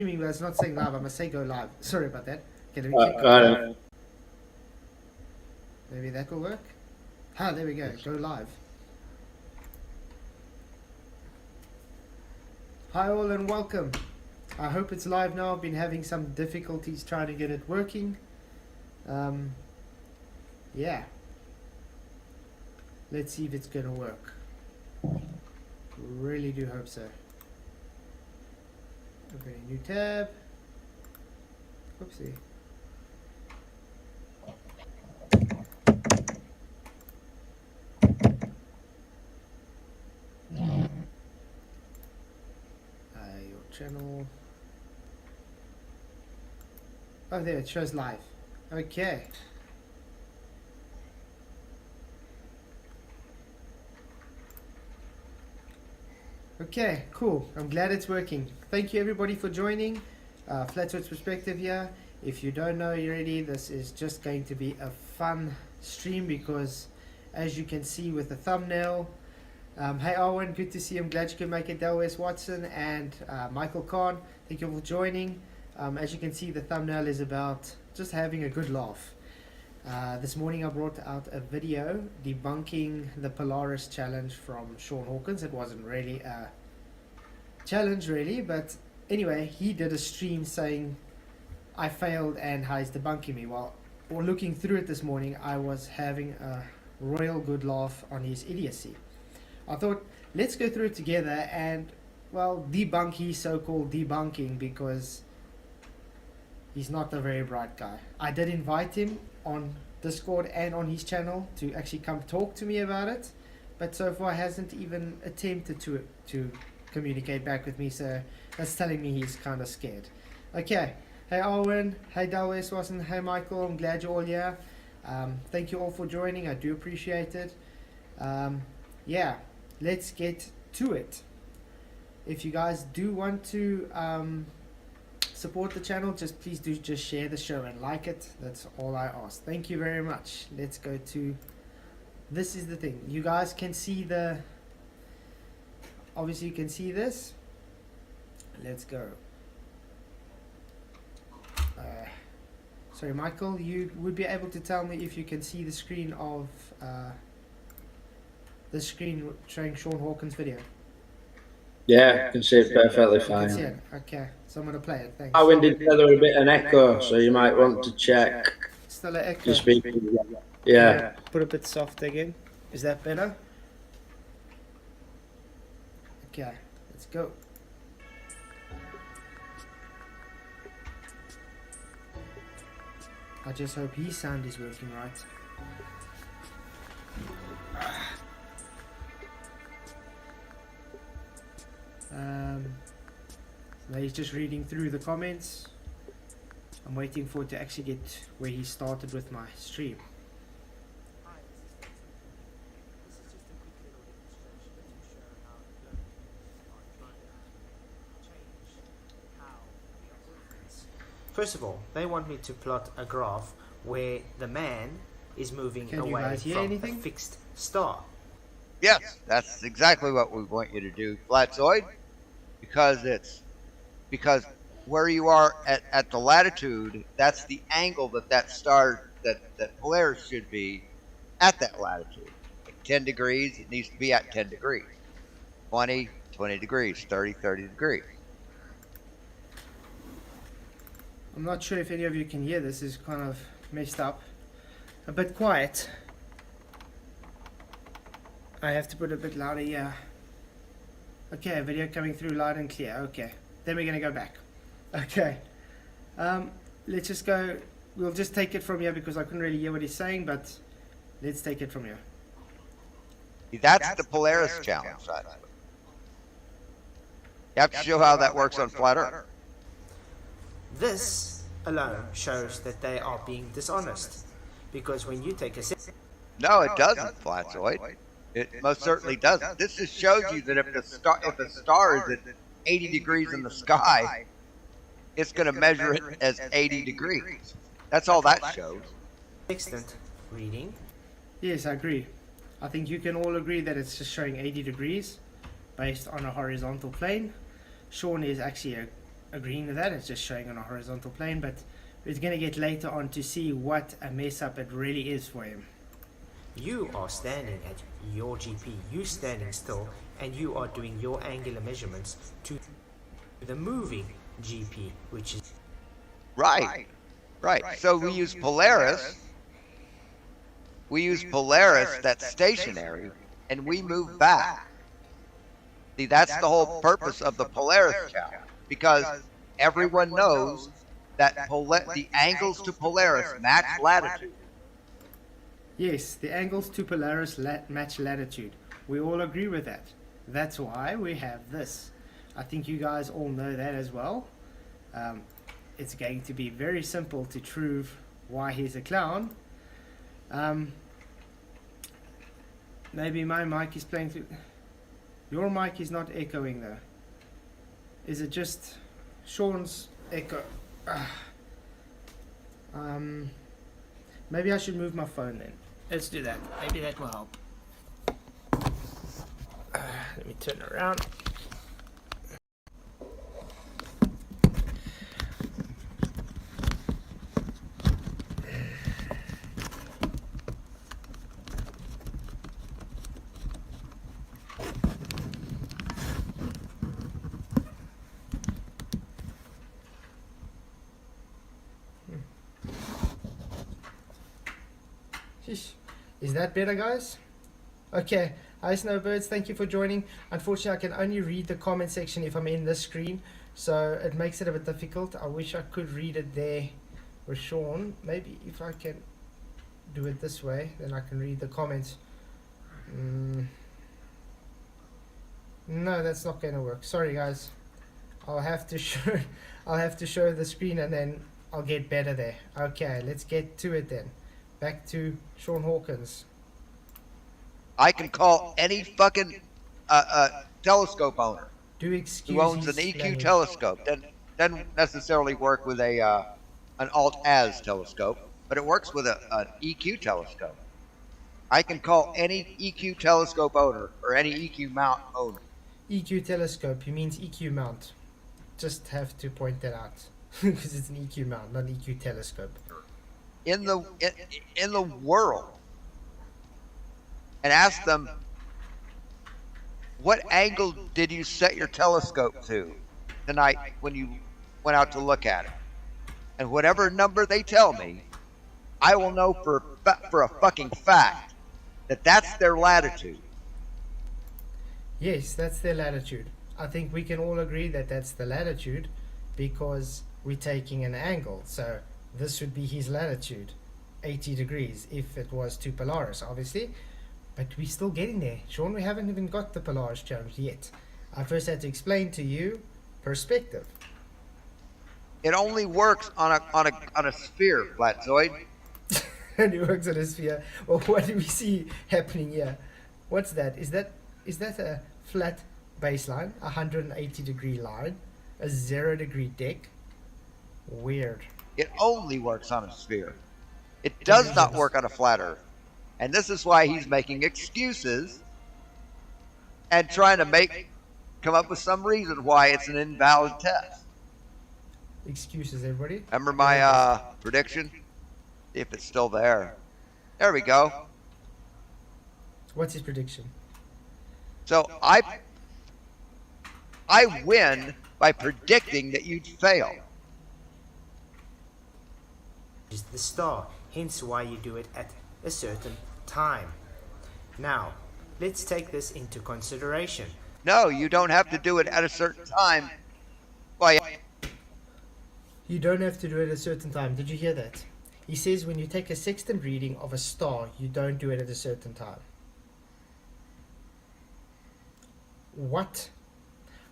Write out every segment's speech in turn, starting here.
But it's not saying live. I must say go live. Sorry about that. Okay, let me click Got it. Maybe that will work. Ah, there we go. Go live. Hi all and welcome. I hope it's live now. I've been having some difficulties trying to get it working. Yeah. Let's see if it's gonna work. Really do hope so. Open a new tab. Oopsie. Your channel. Oh, there it shows live. Okay. Okay, cool. I'm glad it's working. Thank you everybody for joining. Flatwood's Perspective here. If you don't know already, this is just going to be a fun stream because as you can see with the thumbnail, hey Owen, good to see you. I'm glad you could make it. Delwes Watson and Michael Kahn, thank you for joining. As you can see, the thumbnail is about just having a good laugh. This morning I brought out a video debunking the Polaris challenge from Shawn Hawkins. It wasn't really a challenge really, but anyway, he did a stream saying I failed and how he's debunking me. Well, looking through it this morning, I was having a royal good laugh on his idiocy. I thought, let's go through it together and, well, debunk his so-called debunking because he's not a very bright guy. I did invite him on Discord and on his channel to actually come talk to me about it, but so far hasn't even attempted to communicate back with me, so that's telling me he's kind of scared. Okay, hey Owen, hey Delwes Watson, hey Michael, I'm glad you're all here. Thank you all for joining, I do appreciate it. Yeah, let's get to it. If you guys do want to support the channel, please do just share the show and like it. That's all I ask. Thank you very much. Let's go to, this is the thing, you guys can see the, obviously you can see this. Let's go. Sorry Michael, you would be able to tell me if you can see the screen of the screen showing Shawn Hawkins video. Yeah, I can see it perfectly You can see fine. it? Okay, so I'm going to play it. Thanks. I went in there a bit an echo, so you might want to check Still an echo. your speaker. Yeah. Put a bit soft again. Is that better? Okay, let's go. I just hope his sound is working right. So he's just reading through the comments. I'm waiting for it to actually get where he started with my stream. First of all, they want me to plot a graph where the man is moving away from a fixed star. Yes, that's exactly what we want you to do, Flatzoid, because where you are at the latitude, that's the angle that star that Polaris should be at that latitude. At 10 degrees, it needs to be at 10 degrees. 20 degrees, 30 degrees. I'm not sure if any of you can hear this. It's kind of messed up. A bit quiet. I have to put it a bit louder, yeah. Okay, video coming through loud and clear. Okay, then we're going to go back. Okay, let's just go. We'll just take it from here because I couldn't really hear what he's saying, but let's take it from here. That's the Polaris challenge. You have to show how that works on flat Earth. This alone shows that they are being dishonest, because when you take a no, it doesn't, Flatzoid. It most certainly doesn't. This just shows you that if the star is at 80 degrees in the sky, it's going to measure it as 80 degrees. That's all that shows. Extant reading. Yes, I agree. I think you can all agree that it's just showing 80 degrees based on a horizontal plane. Shawn is actually a agreeing with that. It's just showing on a horizontal plane, but we're going to get later on to see what a mess up it really is for him. You are standing at your GP, you standing still, and you are doing your angular measurements to the moving GP, which is Right. So we use Polaris. We use Polaris that's stationary, and we move back. See, that's the whole purpose of the Polaris challenge, because everyone knows that the angles to Polaris match latitude. Yes, the angles to Polaris match latitude. We all agree with that. That's why we have this. I think you guys all know that as well. It's going to be very simple to prove why he's a clown. Maybe my mic is playing through. Your mic is not echoing though. Is it just Shawn's echo? Maybe I should move my phone then. Let's do that. Maybe that will help. Let me turn around. Is that better, guys? Okay. Hi, Snowbirds. Thank you for joining. Unfortunately, I can only read the comment section if I'm in this screen, so it makes it a bit difficult. I wish I could read it there with Shawn. Maybe if I can do it this way, then I can read the comments. No, that's not going to work. Sorry, guys. I'll have to show the screen, and then I'll get better there. Okay, let's get to it then. Back to Shawn Hawkins. I can call any fucking telescope owner Who owns an EQ telescope. Doesn't necessarily work with an alt-az telescope, but it works with an EQ telescope. I can call any EQ telescope owner or any EQ mount owner. EQ telescope, he means EQ mount. Just have to point that out because it's an EQ mount, not EQ telescope. In the world, and ask them, what angle did you set your telescope to tonight when you went out to look at it? And whatever number they tell me, I will know for a fucking fact that that's their latitude. Yes, that's their latitude. I think we can all agree that that's the latitude because we're taking an angle. So this would be his latitude, 80 degrees, if it was to Polaris, obviously. But we're still getting there. Shawn, we haven't even got the Polaris challenge yet. I first had to explain to you perspective. It only works on a sphere, Flatzoid. And it works on a sphere. Well, what do we see happening here? What's that? Is that a flat baseline, a 180 degree line, a 0 degree deck? Weird. It only works on a sphere. It does not work on a flat Earth. And this is why he's making excuses and trying to come up with some reason why it's an invalid test. Excuses, everybody. Remember my prediction? See if it's still there. There we go. What's his prediction? So I win by predicting that you'd fail. is the star, hence why you do it at a certain time. Now, let's take this into consideration. No, you don't have to do it at a certain time. Why? You don't have to do it at a certain time. Did you hear that? He says when you take a sextant reading of a star, you don't do it at a certain time. What?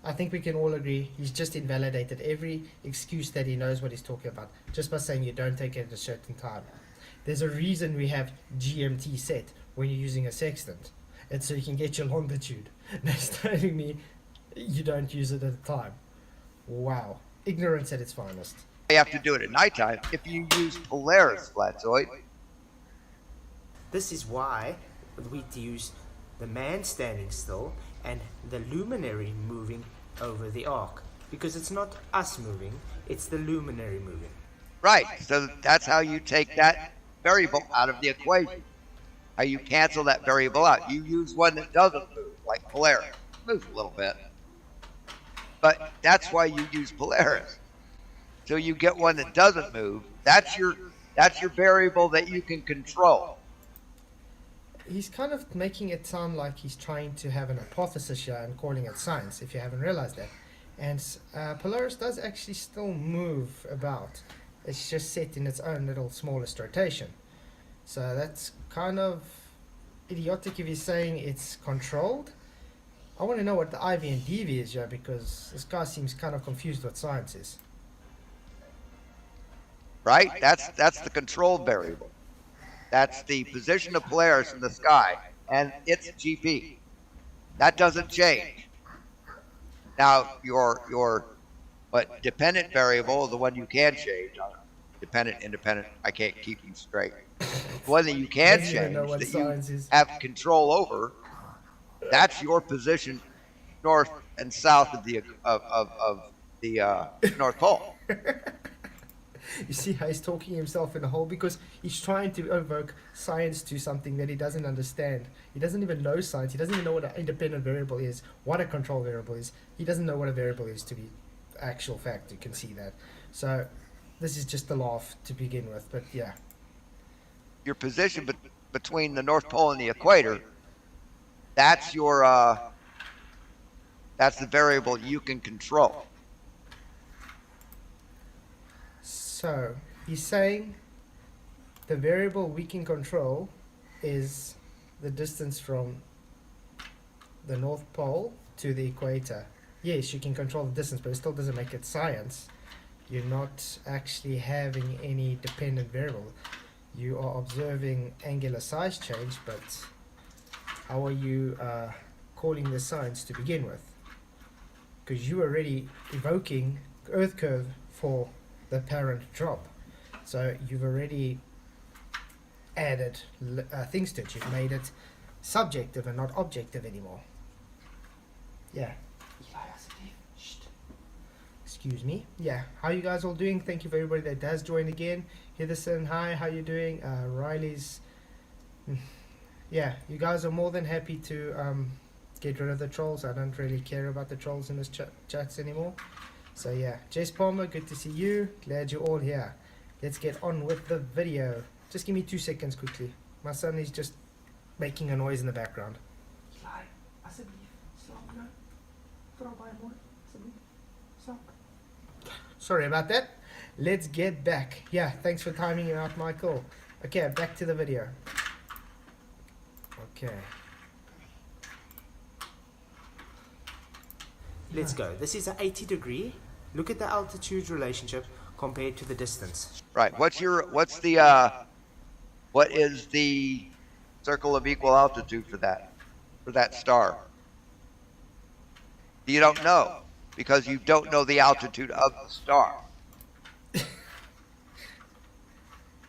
I think we can all agree he's just invalidated every excuse that he knows what he's talking about just by saying you don't take it at a certain time. There's a reason we have GMT set when you're using a sextant. It's so you can get your longitude. Now he's telling me you don't use it at a time. Wow. Ignorance at its finest. You have to do it at nighttime if you use Polaris, Flatzoid. This is why we use the man standing still and the luminary moving over the arc. because it's not us moving, it's the luminary moving. Right. So that's how you take that variable out of the equation. How you cancel that variable out. You use one that doesn't move, like Polaris. Moves a little bit. But that's why you use Polaris. So you get one that doesn't move. That's your variable that you can control. He's kind of making it sound like he's trying to have an hypothesis here and calling it science, if you haven't realized that. And Polaris does actually still move about. It's just set in its own little smallest rotation. So that's kind of idiotic if he's saying it's controlled. I want to know what the IV and DV is here, because this guy seems kind of confused what science is. Right? That's the control variable. That's the position of Polaris in the sky, and its GP. That doesn't change. Now, your dependent variable is the one you can change. Dependent, independent, I can't keep them straight. The one that you can Doesn't even change, know what that science you is. have control over, that's your position north and south of the North Pole. You see how he's talking himself in a hole, because he's trying to evoke science to something that he doesn't understand. He doesn't even know science. He doesn't even know what an independent variable is, what a control variable is. He doesn't know what a variable is to be actual fact. You can see that. So this is just a laugh to begin with, but yeah. Your position between the North Pole and the equator, that's your that's the variable you can control. So he's saying the variable we can control is the distance from the North Pole to the equator. Yes, you can control the distance, but it still doesn't make it science. You're not actually having any dependent variable. You are observing angular size change, but how are you calling the science to begin with? Because you are already evoking Earth curve for the parent drop. So you've already added things to it. You've made it subjective and not objective anymore. Yeah. Excuse me. Yeah. How you guys all doing? Thank you for everybody that does join again. Henderson, hi. How you doing? Riley's. Yeah. You guys are more than happy to get rid of the trolls. I don't really care about the trolls in this chats anymore. So yeah, Jess Palmer, good to see you. Glad you're all here. Let's get on with the video. Just give me 2 seconds quickly. My son is just making a noise in the background. Sorry about that. Let's get back. Yeah, thanks for timing it out, Michael. Okay, back to the video. Okay. Let's go. This is an 80 degree. Look at the altitude relationship compared to the distance. Right. What is the circle of equal altitude for that star? You don't know, because you don't know the altitude of the star.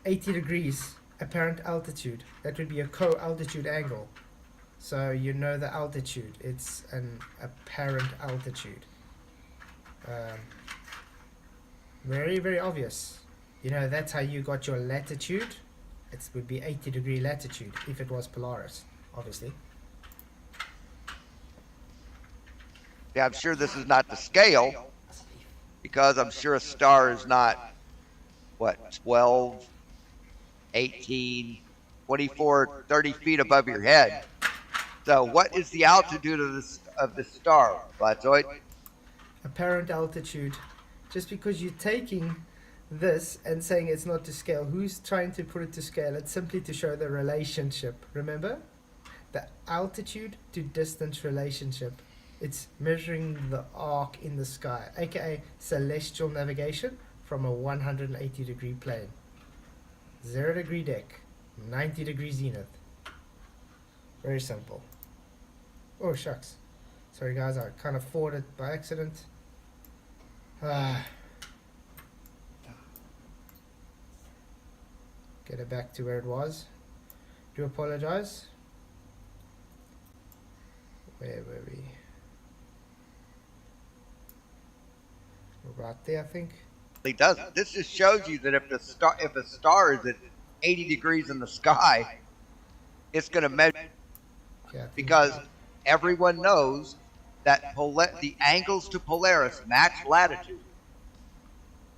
80 degrees apparent altitude. That would be a co-altitude angle. So you know the altitude. It's an apparent altitude. Very, very obvious. You know, that's how you got your latitude. It would be 80 degree latitude if it was Polaris, obviously. Yeah, I'm sure this is not the scale, because I'm sure a star is not, 12, 18, 24, 30 feet above your head. So what is the altitude of the star, Blazoid? Apparent altitude. Just because you're taking this and saying it's not to scale, who's trying to put it to scale? It's simply to show the relationship. Remember? The altitude to distance relationship. It's measuring the arc in the sky, aka celestial navigation from a 180 degree plane. 0 degree deck, 90 degree zenith. Very simple. Oh shucks. Sorry guys, I kind of forwarded by accident. Get it back to where it was. Do apologize. Where were we? right there, I think. It doesn't. This just shows you that if a star is at 80 degrees in the sky, it's going to measure, Okay, I think because everyone knows that the angles to Polaris match latitude.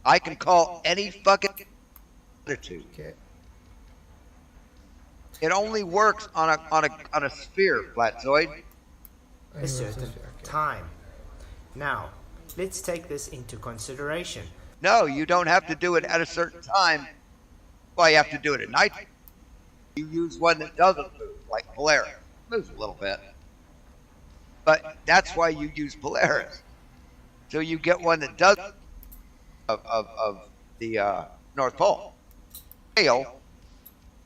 I can call any fucking latitude. Okay. It only works on a sphere, Flatzoid. Anyway, a certain okay. time. Now, let's take this into consideration. No, you don't have to do it at a certain time. Well, you have to do it at night. You use one that doesn't move, like Polaris. Moves a little bit. But that's why you use Polaris. So you get one that does of the North Pole. Fail,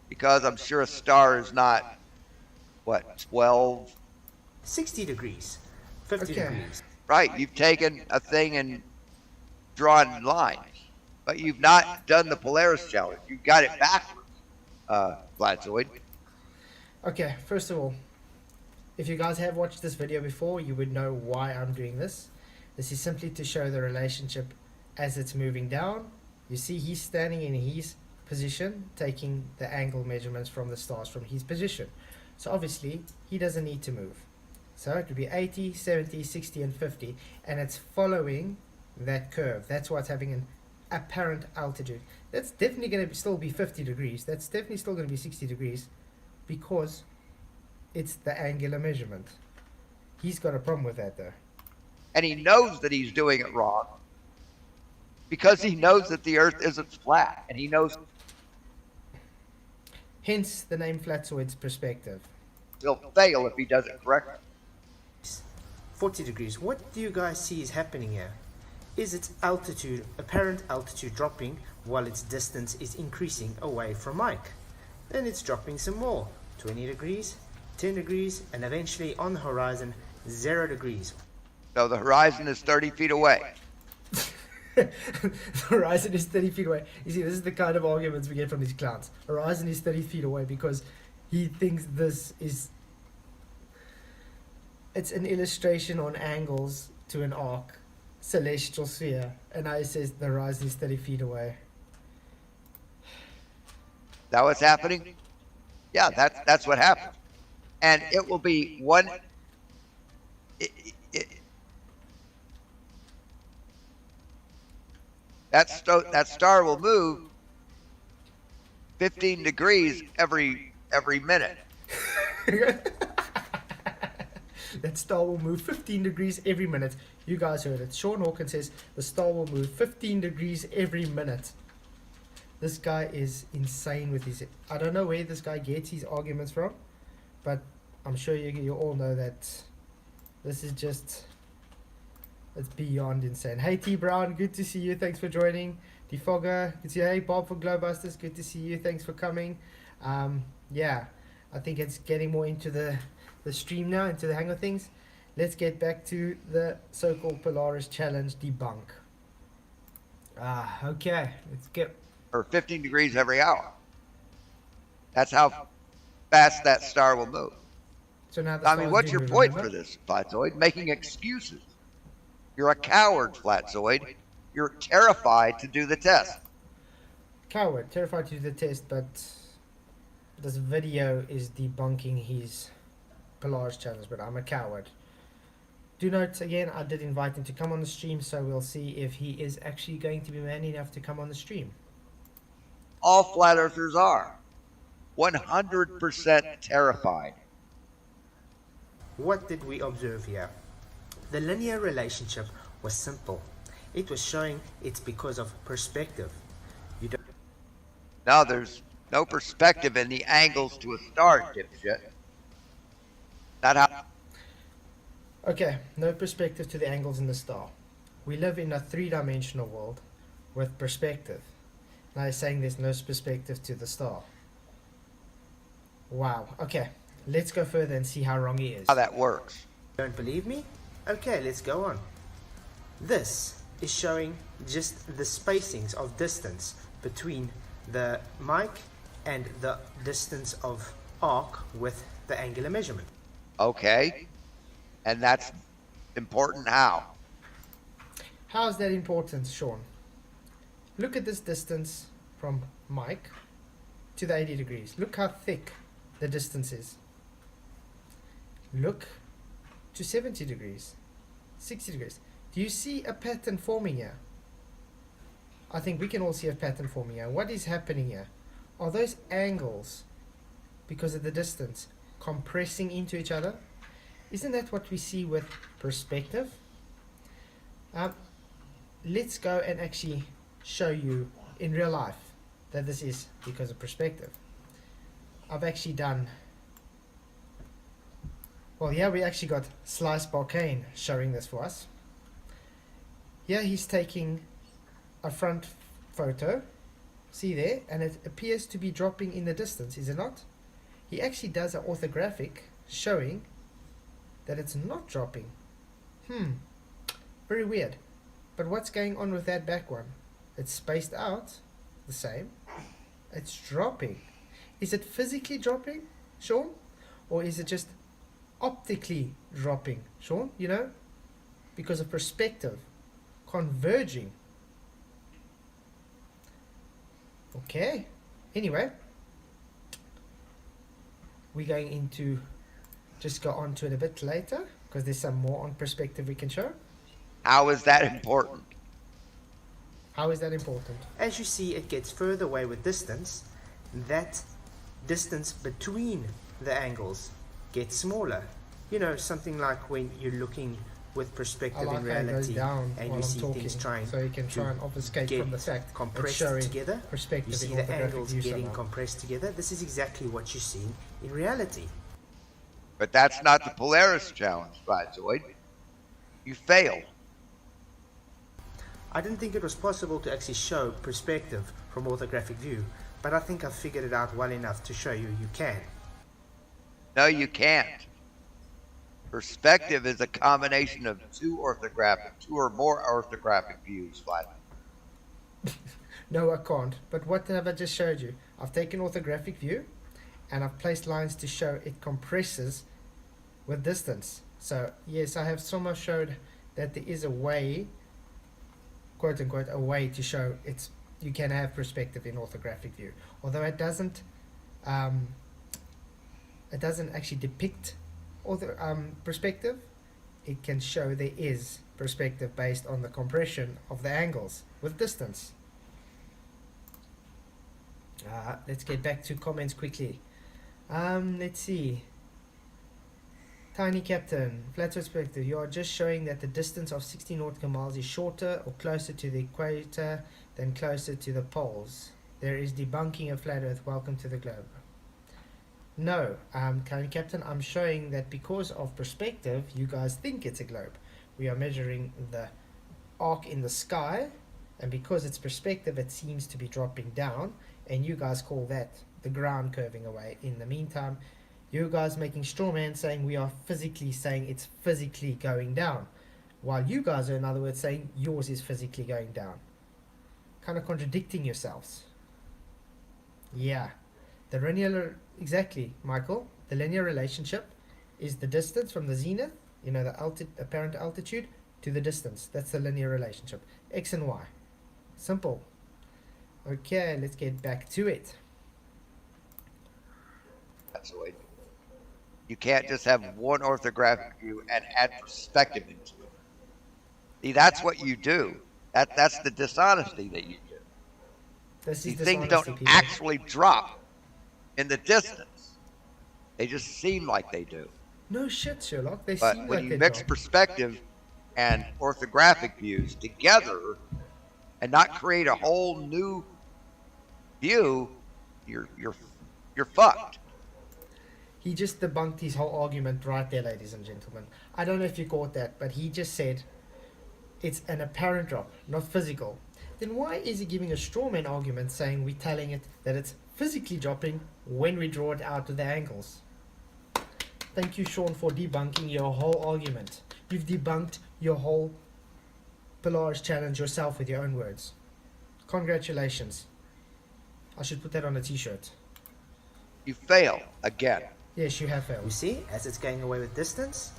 because I'm sure a star is not, what, 12? 60 degrees, 50 Okay. degrees. Right, you've taken a thing and drawn lines. But you've not done the Polaris challenge. You've got it backwards, Flatzoid. Okay, first of all, if you guys have watched this video before, you would know why I'm doing this. This is simply to show the relationship as it's moving down. You see he's standing in his position, taking the angle measurements from the stars from his position. So obviously, he doesn't need to move. So it would be 80, 70, 60, and 50, and it's following that curve. That's why it's having an apparent altitude. That's definitely going to still be 50 degrees. That's definitely still going to be 60 degrees, because it's the angular measurement. He's got a problem with that though. And he knows that he's doing it wrong, because he knows that the Earth isn't flat, and he knows Hence the name Flatzoid's perspective. he'll fail if he does it correctly. 40 degrees. What do you guys see is happening here? Is its altitude, apparent altitude, dropping while its distance is increasing away from Mike? Then it's dropping some more. 20 degrees, 10 degrees, and eventually on the horizon, 0 degrees. So the horizon is 30 feet away. The horizon is 30 feet away. You see, this is the kind of arguments we get from these clowns. Horizon is 30 feet away because he thinks this is... It's an illustration on angles to an arc, celestial sphere. And now he says the horizon is 30 feet away. Is that what's happening? Yeah, that's what happened. And it will be one... That star will move 15 degrees every minute. That star will move 15 degrees every minute. You guys heard it. Shawn Hawkins says the star will move 15 degrees every minute. This guy is insane with his... I don't know where this guy gets his arguments from, but I'm sure you all know that this is just... It's beyond insane. Hey T Brown, good to see you. Thanks for joining. Defogger, good to see you. Hey Bob for Glowbusters, good to see you. Thanks for coming. Yeah, I think it's getting more into the stream now, into the hang of things. Let's get back to the so-called Polaris Challenge debunk. Okay, let's get... Or 15 degrees every hour. That's how fast that star will move. So now the I mean, stars what's do your move, point remember? for this, Flatzoid? Making excuses. You're a coward, Flatzoid. You're terrified to do the test. Coward, terrified to do the test, but this video is debunking his Polaris challenge, but I'm a coward. Do note again, I did invite him to come on the stream, so we'll see if he is actually going to be man enough to come on the stream. All flat earthers are 100% terrified. What did we observe here? The linear relationship was simple. It was showing it's because of perspective. You don't... Now there's no perspective in the angles to a star, dipshit. Not how. Okay, no perspective to the angles in the star. We live in a three-dimensional world with perspective. Now he's saying there's no perspective to the star. Wow. Okay, let's go further and see how wrong he is. How that works. Don't believe me? Okay, let's go on. This is showing just the spacings of distance between the mic and the distance of arc with the angular measurement. Okay. And that's important how? How is that important, Shawn? Look at this distance from Mike to the 80 degrees. Look how thick the distance is. Look to 70 degrees, 60 degrees. Do you see a pattern forming here? I think we can all see a pattern forming here. What is happening here? Are those angles, because of the distance, compressing into each other? Isn't that what we see with perspective? Let's go and actually show you in real life that this is because of perspective. I've actually done, well, yeah, we actually got Slice Barcane showing this for us. Here he's taking a front photo, see there, and it appears to be dropping in the distance, is it not? He actually does an orthographic showing that it's not dropping. Very weird. But what's going on with that back one? It's spaced out the same. It's dropping. Is it physically dropping, Shawn? Or is it just optically dropping, Shawn? You know? Because of perspective. Converging. Okay. Anyway. We're going into just go on to it a bit later, because there's some more on perspective we can show. How is that important? How is that important? As you see, it gets further away with distance. That distance between the angles gets smaller. You know, something like when you're looking with I perspective like in how it goes reality down and while you I'm see talking, things trying so you can try and obfuscate get from the fact it's compressed showing together. perspective You see in the orthographic angles view getting somehow. compressed together. This is exactly what you're seeing in reality. But that's not the Polaris challenge, Zoid. You failed. I didn't think it was possible to actually show perspective from orthographic view, but I think I've figured it out well enough to show you can. No, you can't. Perspective is a combination of two or more orthographic views, Vlad. No, I can't. But what have I just showed you? I've taken orthographic view and I've placed lines to show it compresses with distance. So yes, I have somehow showed that there is a way, quote unquote, a way to show it's you can have perspective in orthographic view. Although it doesn't actually depict perspective, it can show there is perspective based on the compression of the angles with distance. Let's get back to comments quickly. Let's see. Tiny Captain, flat perspective. You are just showing that the distance of 60 nautical miles is shorter or closer to the equator than closer to the poles. There is debunking of flat Earth. Welcome to the globe. No, Tiny Captain, I'm showing that because of perspective, you guys think it's a globe. We are measuring the arc in the sky, and because it's perspective, it seems to be dropping down, and you guys call that the ground curving away. In the meantime, you guys making straw man saying we are physically saying it's physically going down, while you guys are in other words saying yours is physically going down. Kind of contradicting yourselves. Yeah, the linear, exactly, Michael. The linear relationship is the distance from the zenith, you know, the apparent altitude, to the distance. That's the linear relationship. X and Y. Simple. Okay, let's get back to it. Zoid. You can't just have one orthographic view and add perspective into it. See, that's what you do. That's the dishonesty that you do. This is These things dishonesty, don't people. actually drop in the distance. They just seem like they do. No shit, Sherlock. They But seem when like you they mix drop. perspective and orthographic views together and not create a whole new view, you're fucked. He just debunked his whole argument right there, ladies and gentlemen. I don't know if you caught that, but he just said it's an apparent drop, not physical. Then why is he giving a strawman argument saying we're telling it that it's physically dropping when we draw it out to the angles? Thank you, Shawn, for debunking your whole argument. You've debunked your whole Polaris challenge yourself with your own words. Congratulations. I should put that on a t-shirt. You fail again. Yes, you have You failed. see, as it's going away with distance,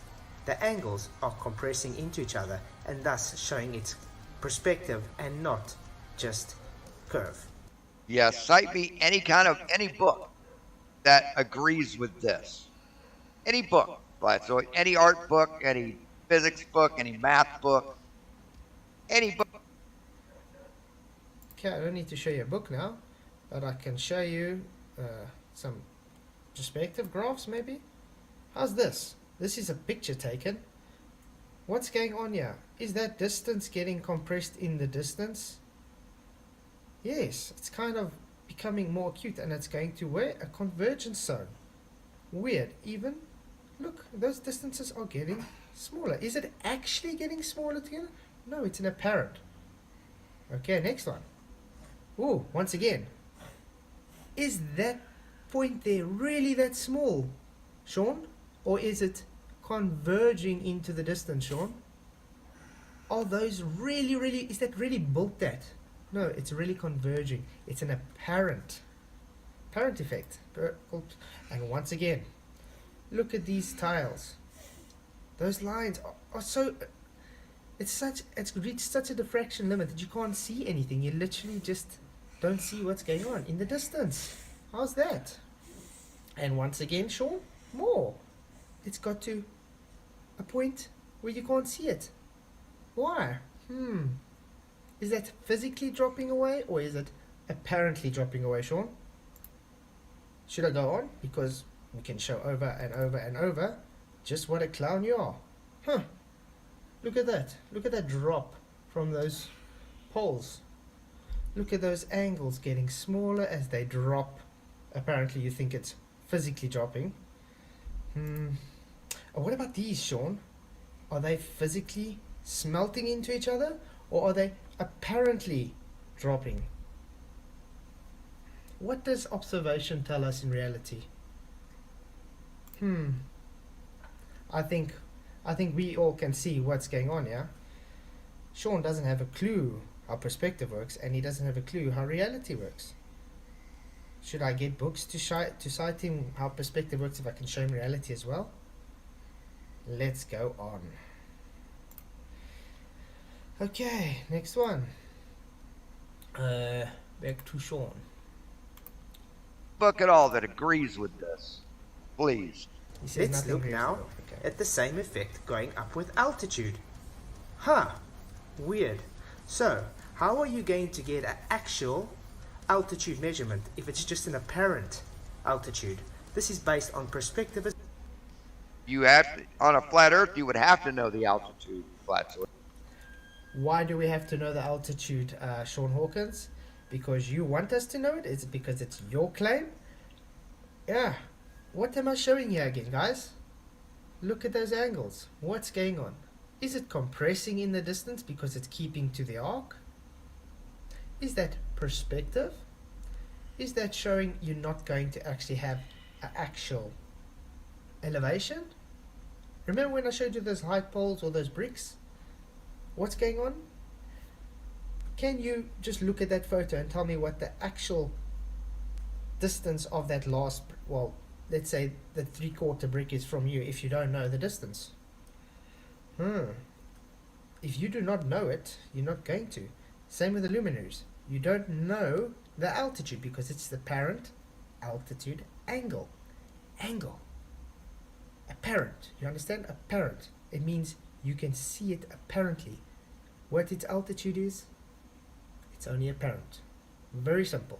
the angles are compressing into each other and thus showing it's perspective and not just curve. Yeah, cite me any book that agrees with this. Any book, but so any art book, any physics book, any math book, any book. Okay, I don't need to show you a book now, but I can show you some perspective graphs maybe. How's this? This is a picture taken. What's going on here? Is that distance getting compressed in the distance? Yes, it's kind of becoming more acute, and it's going to where? A convergence zone. Weird. Even, look, those distances are getting smaller. Is it actually getting smaller together? No, it's an apparent. Okay, next one. Oh, once again. Is that point there really that small, Shawn? Or is it converging into the distance, Shawn? Are those really, is that really built that? No, it's really converging. It's an apparent effect. And once again, look at these tiles. Those lines are so, it's reached such a diffraction limit that you can't see anything. You literally just don't see what's going on in the distance. How's that? And once again, Shawn, more. It's got to a point where you can't see it. Why? Is that physically dropping away, or is it apparently dropping away, Shawn? Should I go on? Because we can show over and over and over just what a clown you are. Look at that. Look at that drop from those poles. Look at those angles getting smaller as they drop. Apparently you think it's physically dropping. Oh, what about these, Shawn? Are they physically smelting into each other, or are they apparently dropping? What does observation tell us in reality? I think we all can see what's going on here. Shawn doesn't have a clue how perspective works, and he doesn't have a clue how reality works. Should I get books to cite him how perspective works if I can show him reality as well? Let's go on. Okay, next one. Back to Shawn. Book at all that agrees with this, please. He says Let's nothing look now reasonable. Okay. at the same effect going up with altitude. Weird. So, how are you going to get an actual altitude measurement if it's just an apparent altitude? This is based on perspective. You have to, on a flat Earth, you would have to know the altitude flat Earth. Why do we have to know the altitude, Shawn Hawkins? Because you want us to know it? Is it because it's your claim? Yeah. What am I showing here again, guys? Look at those angles. What's going on? Is it compressing in the distance because it's keeping to the arc? Is that perspective? Is that showing you're not going to actually have an actual elevation? Remember when I showed you those light poles or those bricks? What's going on? Can you just look at that photo and tell me what the actual distance of that last, well, let's say the 3/4 brick is from you if you don't know the distance? If you do not know it, you're not going to. Same with the luminaries. You don't know the altitude because it's the apparent altitude angle. Apparent. You understand? Apparent. It means you can see it apparently. What its altitude is, it's only apparent. Very simple.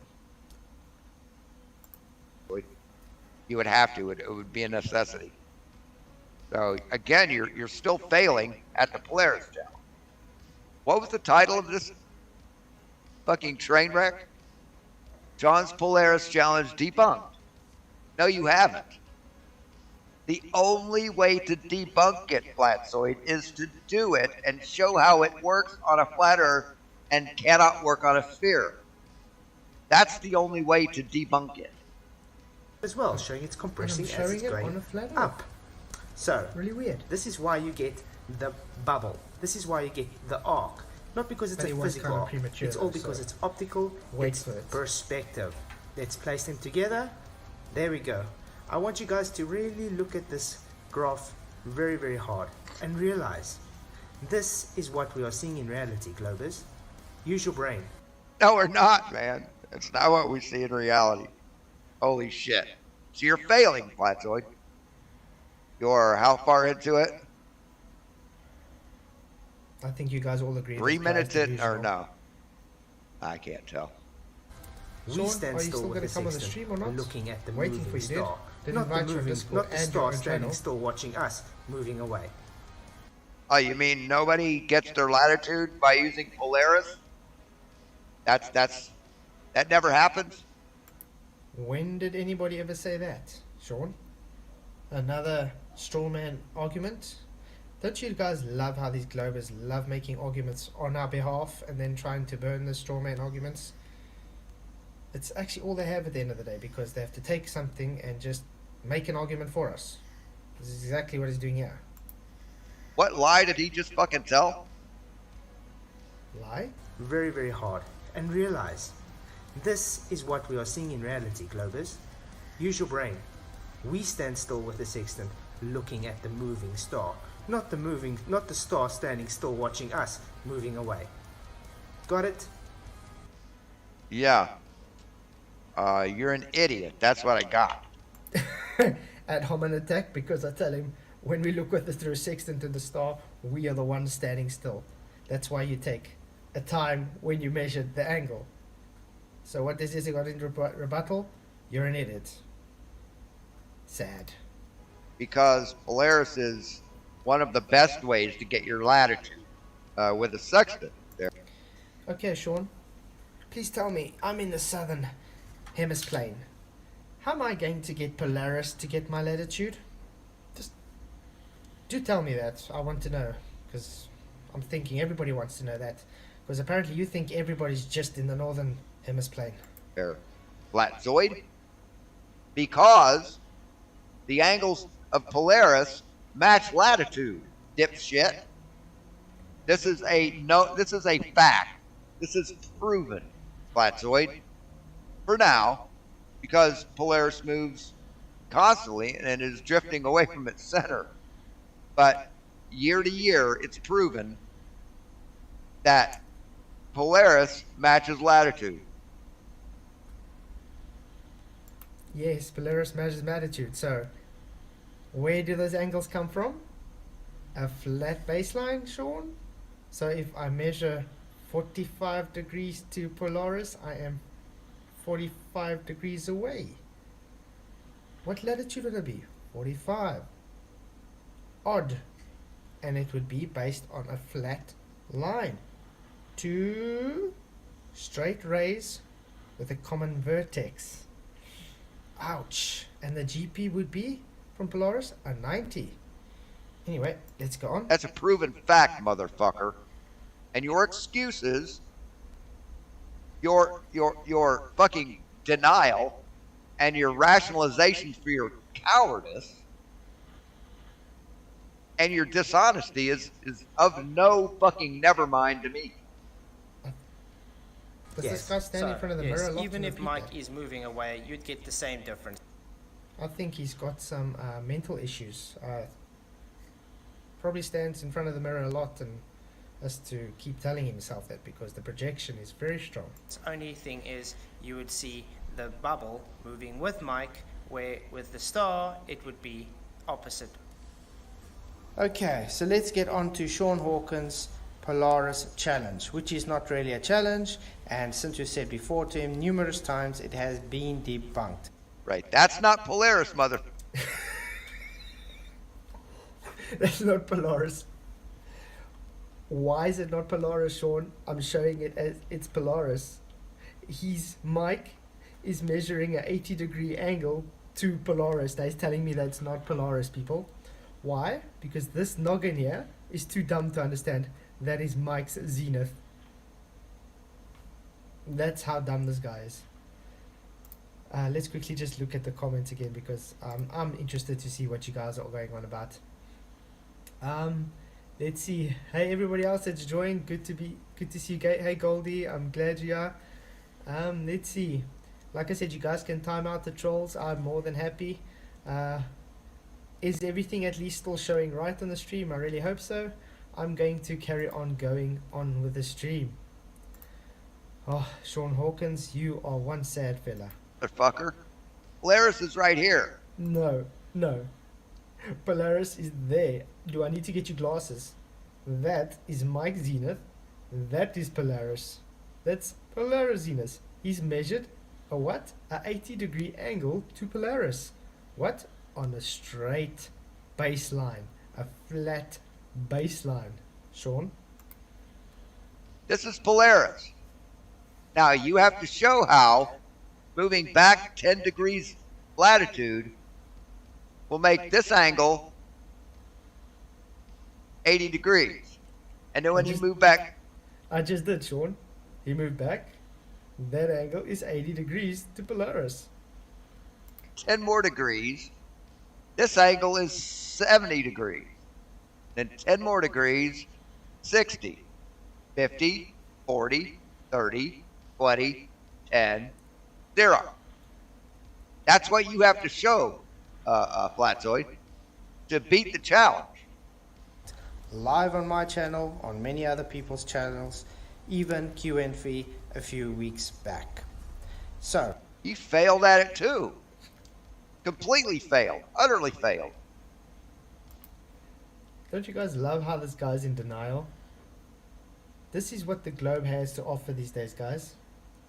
You would have to. It would be a necessity. So again, you're still failing at the Polaris challenge. What was the title of this fucking train wreck? John's Polaris Challenge debunked. No, you haven't. The only way to debunk it, Flatzoid, is to do it and show how it works on a flat Earth and cannot work on a sphere. That's the only way to debunk it. As well, showing it's compressing And I'm as showing it's it going on a flat Earth. up. So, Really weird. this is why you get the bubble. This is why you get the arc. Not because it's But a it was physical kind of arc. premature It's all though, because so it's optical. wait It's for it. perspective. Let's place them together. There we go. I want you guys to really look at this graph very, very hard and realize This is what we are seeing in reality, Globers. Use your brain. No, we're not, man. That's not what we see in reality. Holy shit. So you're failing, Flatzoid. You're how far into it? I think you guys all agree. 3 that minutes guy's in, or delusional. no? I can't tell. We Sean, stand are you still still with gonna the come on the sextant, stream or not? looking at the Waiting moving for you, dude. star, Didn't not the invite you on moving, Discord not the and star your own standing channel. still watching us moving away. Oh, you mean nobody gets their latitude by using Polaris? That never happens. When did anybody ever say that, Sean? Another straw man argument? Don't you guys love how these Globers love making arguments on our behalf and then trying to burn the straw man arguments? It's actually all they have at the end of the day, because they have to take something and just make an argument for us. This is exactly what he's doing here. What lie did he just fucking tell? Lie? Very, very hard. And realize, this is what we are seeing in reality, Globers. Use your brain. We stand still with the sextant, looking at the moving star, not the star standing still watching us moving away. Got it? Yeah. You're an idiot. That's what I got. At home and attack, because I tell him, when we look with through a sextant to the star, we are the ones standing still. That's why you take a time when you measure the angle. So what does this got in rebuttal? You're an idiot. Sad. Because Polaris is one of the best ways to get your latitude with a sextant. There. Okay, Sean. Please tell me, I'm in the southern hemisphere. How am I going to get Polaris to get my latitude? Just do tell me that. I want to know, because I'm thinking everybody wants to know that. Because apparently you think everybody's just in the northern hemisphere. There. Flatzoid. Because the angles of Polaris match latitude, dipshit. This is a fact. This is proven, Flatzoid. For now, because Polaris moves constantly and is drifting away from its center. But year to year, it's proven that Polaris matches latitude. Yes, Polaris matches latitude. So, where do those angles come from? A flat baseline, Sean? So if I measure 45 degrees to Polaris, I am 45 degrees away. What latitude would it be? 45. Odd. And it would be based on a flat line. Two straight rays with a common vertex. Ouch. And the GP would be from Polaris a 90. Anyway, let's go on. That's a proven fact, motherfucker. And your excuses, your fucking denial, and your rationalizations for your cowardice and your dishonesty is of no fucking never mind to me. Does this guy stand in front of the mirror a lot even to if repeat Mike that? is moving away, you'd get the same difference. I think he's got some mental issues. Probably stands in front of the mirror a lot and has to keep telling himself that, because the projection is very strong. The only thing is you would see the bubble moving with Mike, where with the star it would be opposite. Okay, so let's get on to Shawn Hawkins' Polaris challenge, which is not really a challenge, and since we said before to him numerous times, it has been debunked. Right. That's not Polaris, mother. That's not Polaris. Why is it not Polaris, Sean? I'm showing it as it's Polaris. Mike is measuring an 80-degree angle to Polaris. Now he's telling me that's not Polaris, people. Why? Because this noggin here is too dumb to understand. That is Mike's zenith. That's how dumb this guy is. Let's quickly just look at the comments again, because I'm interested to see what you guys are going on about. Let's see. Hey, everybody else that's joined. Good to see you. Hey, Goldie. I'm glad you are. Let's see. Like I said, you guys can time out the trolls. I'm more than happy. Is everything at least still showing right on the stream? I really hope so. I'm going to carry on going on with the stream. Oh, Shawn Hawkins, you are one sad fella. Motherfucker. Polaris is right here. No, no. Polaris is there. Do I need to get you glasses? That is Mike Zenith. That is Polaris. That's Polaris Zenith. He's measured a what? A 80-degree angle to Polaris. What? On a straight baseline. A flat baseline. Shawn? This is Polaris. Now you have to show how moving back 10 degrees latitude will make this angle 80 degrees. And then when you move back, I just did, Shawn. He moved back. That angle is 80 degrees to Polaris. 10 more degrees, this angle is 70 degrees. Then 10 more degrees, 60, 50, 40, 30, 20, 10, 0. That's what you have to show, Flatzoid, to beat the challenge. Live on my channel, on many other people's channels, even QNF a few weeks back. So, He failed at it too. Completely failed. Utterly failed. Don't you guys love how this guy's in denial? This is what the globe has to offer these days, guys.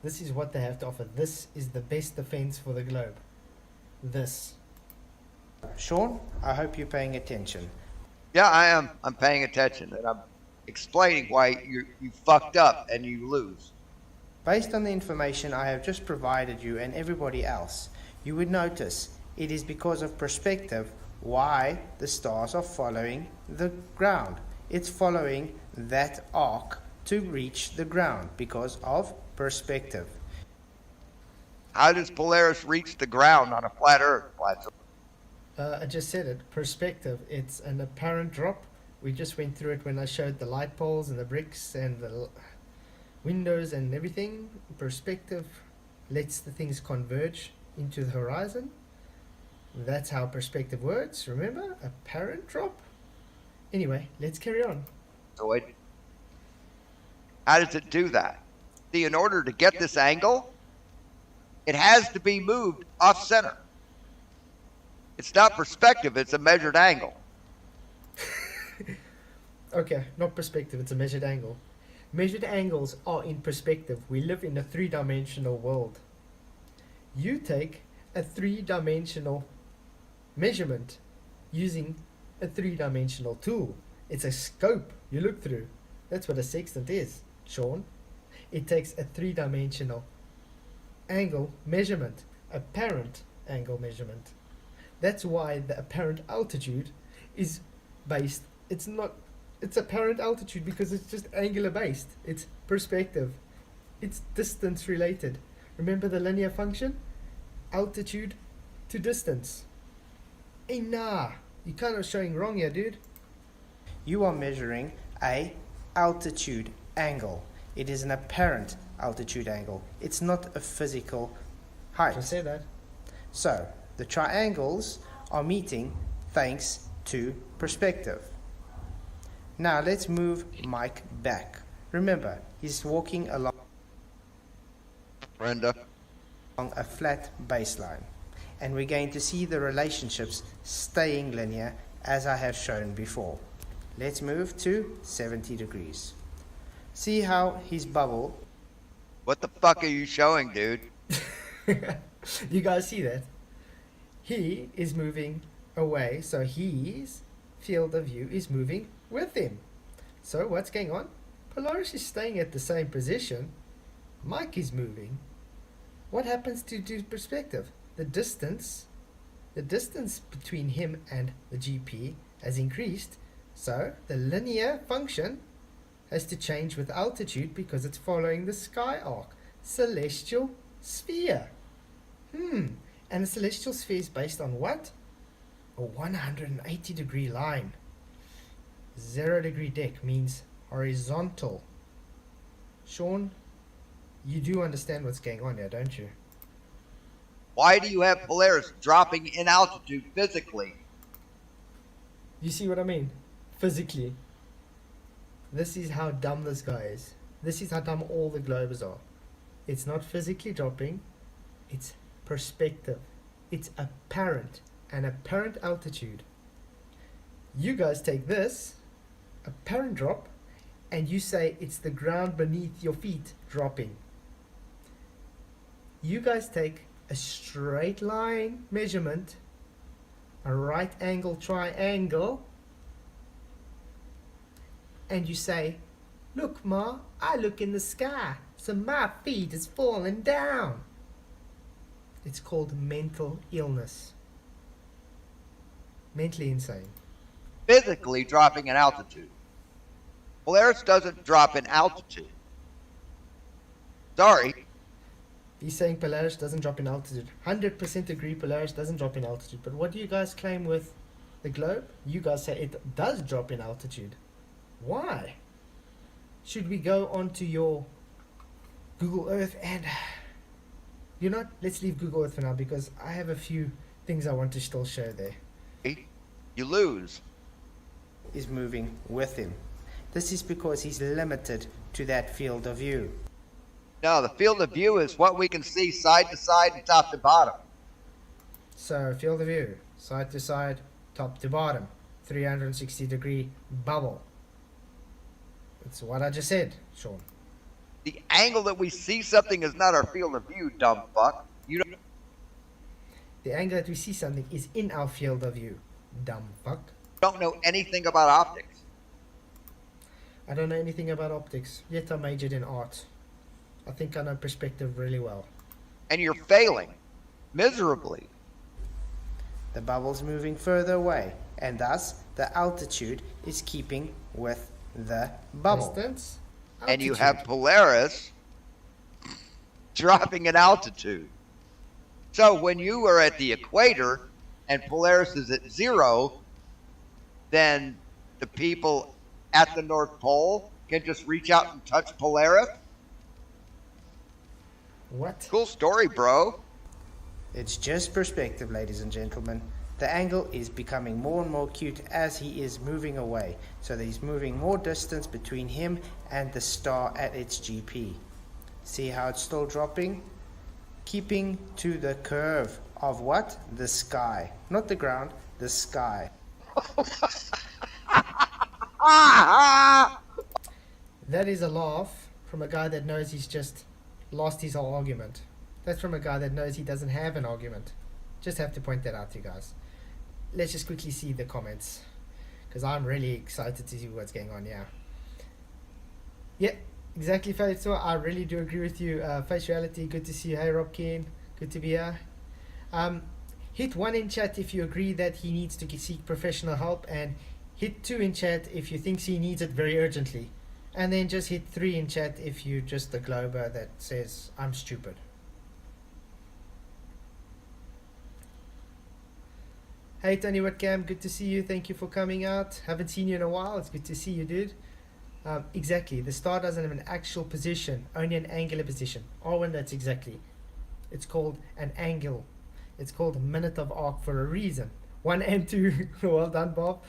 This is what they have to offer. This is the best defense for the globe. This. Shawn, I hope you're paying attention. Yeah, I am. I'm paying attention, and I'm explaining why you fucked up and you lose. Based on the information I have just provided you and everybody else, you would notice it is because of perspective why the stars are following the ground. It's following that arc to reach the ground because of perspective. How does Polaris reach the ground on a flat Earth, Flatzoid? I just said it. Perspective. It's an apparent drop. We just went through it when I showed the light poles and the bricks and the windows and everything. Perspective lets the things converge into the horizon. That's how perspective works. Remember? Apparent drop. Anyway, let's carry on. How does it do that? See, in order to get this angle, it has to be moved off center. It's not perspective, it's a measured angle. Okay, not perspective, it's a measured angle. Measured angles are in perspective. We live in a three-dimensional world. You take a three-dimensional measurement using a three-dimensional tool. It's a scope you look through. That's what a sextant is, Shawn. It takes a three-dimensional angle measurement, apparent angle measurement. That's why the apparent altitude is based, it's apparent altitude because it's just angular based. It's perspective. It's distance related. Remember the linear function? Altitude to distance. Hey, nah, you're kind of showing wrong here, dude. You are measuring a altitude angle. It is an apparent altitude angle. It's not a physical height. Just say that. So, the triangles are meeting thanks to perspective. Now let's move Mike back. Remember, he's walking along Brenda. a flat baseline. And we're going to see the relationships staying linear as I have shown before. Let's move to 70 degrees. See how his bubble... What the fuck are you showing, dude? You guys see that? He is moving away, so his field of view is moving with him. So what's going on? Polaris is staying at the same position. Mike is moving. What happens to perspective? The distance between him and the GP has increased, so the linear function has to change with altitude because it's following the sky arc, celestial sphere. And the celestial sphere is based on what? A 180 degree line. 0 degree deck means horizontal. Shawn, you do understand what's going on here, don't you? Why do you have Polaris dropping in altitude physically? You see what I mean? Physically. This is how dumb this guy is. This is how dumb all the globers are. It's not physically dropping, it's perspective. It's apparent, an apparent altitude. You guys take this, apparent drop, and you say it's the ground beneath your feet dropping. You guys take a straight line measurement, a right angle triangle, and you say, look Ma, I look in the sky, so my feet is falling down. It's called mental illness. Mentally insane. Physically dropping in altitude. Polaris doesn't drop in altitude. Sorry. He's saying Polaris doesn't drop in altitude. 100% agree Polaris doesn't drop in altitude. But what do you guys claim with the globe? You guys say it does drop in altitude. Why? Should we go onto your Google Earth and... You know what? Let's leave Google Earth for now because I have a few things I want to still show there. You lose. Is moving with him. This is because he's limited to that field of view. No, the field of view is what we can see side to side and top to bottom. So, field of view, side to side, top to bottom, 360-degree bubble. That's what I just said, Shawn. The angle that we see something is not our field of view, dumb fuck. You The angle that we see something is in our field of view, dumb fuck. don't know anything about optics. I don't know anything about optics, yet I majored in art. I think I know perspective really well. And you're failing miserably. The bubble's moving further away, and thus the altitude is keeping with the bubble. Distance, And you altitude. have Polaris dropping in altitude. So when you are at the equator and Polaris is at 0, then the people at the North Pole can just reach out and touch Polaris? What? Cool story, bro. It's just perspective, ladies and gentlemen. The angle is becoming more and more acute as he is moving away, so that he's moving more distance between him and the star at its GP. See how it's still dropping? Keeping to the curve of what? The sky. Not the ground, the sky. That is a laugh from a guy that knows he's just lost his whole argument. That's from a guy that knows he doesn't have an argument. Just have to point that out to you guys. Let's just quickly see the comments, because I'm really excited to see what's going on. Yeah, exactly, so I really do agree with you. Face Reality, good to see you. Hey Rob Keen, good to be here. Hit 1 in chat if you agree that he needs to seek professional help, and hit 2 in chat if you think he needs it very urgently, and then just hit 3 in chat if you're just the glober that says I'm stupid. Hey Tony Whitcomb, good to see you. Thank you for coming out. Haven't seen you in a while. It's good to see you, dude. Exactly. The star doesn't have an actual position, only an angular position. Arwen, that's exactly. It's called an angle. It's called a minute of arc for a reason. 1 and 2. Well done, Bob.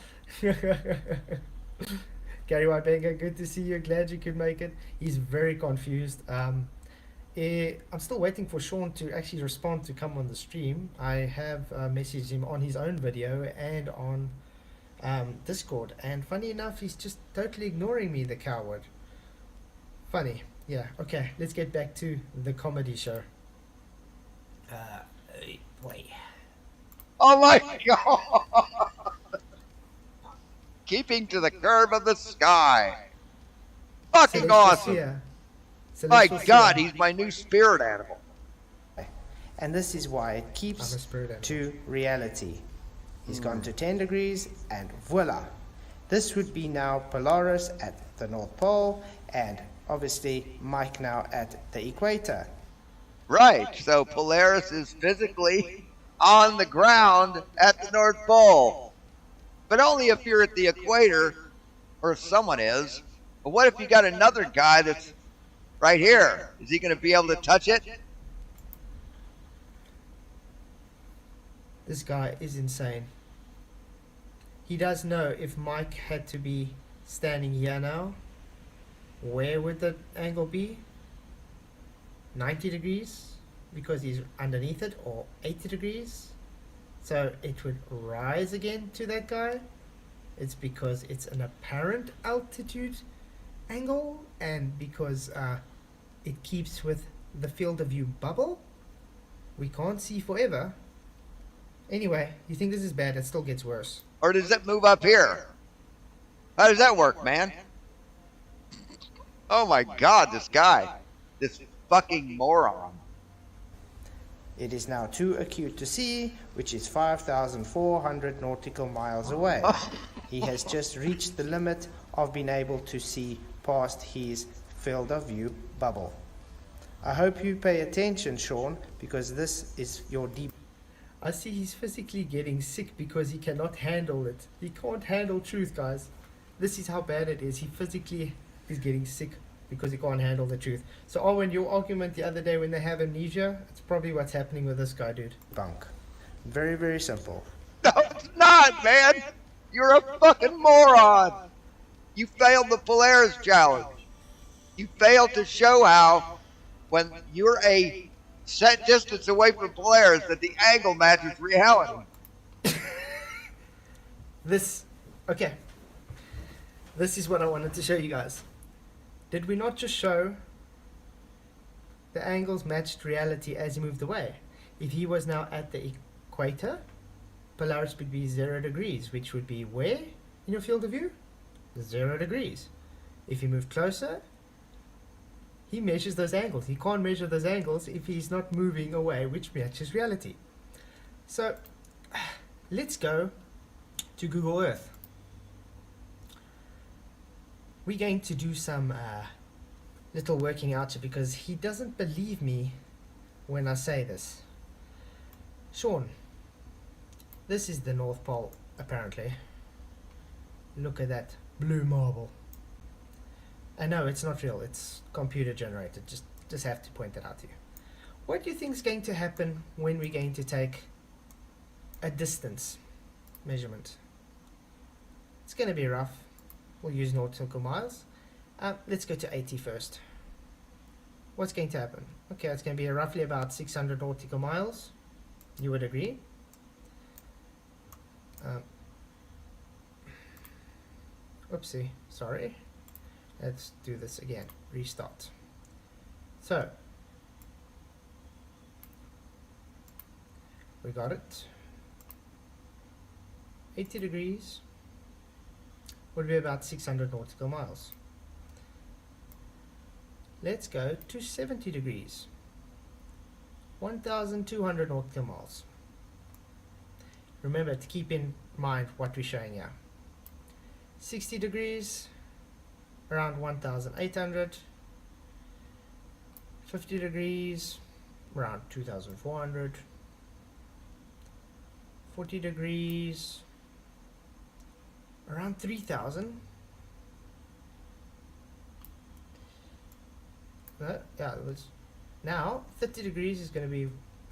Gary Whitebanger, good to see you. Glad you could make it. He's very confused. I'm still waiting for Shawn to actually respond to come on the stream. I have messaged him on his own video and on Discord, and funny enough, he's just totally ignoring me, the coward. Funny. Yeah, okay, let's get back to the comedy show. Wait. Oh my god! Keeping to the curve of the sky. Fucking awesome. My god, he's my new spirit animal. And this is why it keeps to reality. He's gone to 10 degrees and voila. This would be now Polaris at the North Pole and obviously Mike now at the equator. Right, so Polaris is physically on the ground at the North Pole. But only if you're at the equator, or if someone is. But what if you got another guy that's right here? Is he going to be able to touch it? This guy is insane. He does know if Mike had to be standing here now, where would the angle be? 90 degrees because he's underneath it, or 80 degrees? So it would rise again to that guy. It's because it's an apparent altitude angle, and because it keeps with the field of view bubble. We can't see forever. Anyway, you think this is bad, it still gets worse. Or does it move up here? How does that work, man? Oh my God, this guy. This fucking moron. It is now too acute to see, which is 5,400 nautical miles away. He has just reached the limit of being able to see past his field of view bubble. I hope you pay attention, Shawn, because this is your deep. I see he's physically getting sick because he cannot handle it. He can't handle truth, guys. This is how bad it is. He physically is getting sick because he can't handle the truth. So, Owen, your argument the other day when they have amnesia, it's probably what's happening with this guy, dude. Debunk. Very, very simple. No, it's not, man. You're a fucking moron. You failed the Polaris challenge. You failed to show how, when you're a set distance away from Polaris, that the angle matches reality. Okay. This is what I wanted to show you guys. Did we not just show the angles matched reality as he moved away? If he was now at the equator, Polaris would be 0 degrees, which would be where in your field of view? 0 degrees. If you move closer, he measures those angles. He can't measure those angles if he's not moving away, which matches reality. So, let's go to Google Earth. We're going to do some little working out here because he doesn't believe me when I say this. Shawn, this is the North Pole, apparently. Look at that blue marble. I know it's not real, it's computer generated. Just have to point that out to you. What do you think is going to happen when we're going to take a distance measurement? It's going to be rough. We'll use nautical miles. Let's go to 80 first. What's going to happen? Okay, it's going to be roughly about 600 nautical miles. You would agree? Oopsie, sorry. Let's do this again. Restart. So, we got it. 80 degrees would be about 600 nautical miles. Let's go to 70 degrees. 1,200 nautical miles. Remember to keep in mind what we're showing here. 60 degrees, around 1,800. 50 degrees, around 2,400. 40 degrees, around 3,000. Yeah, it was. Now 30 degrees is going to be,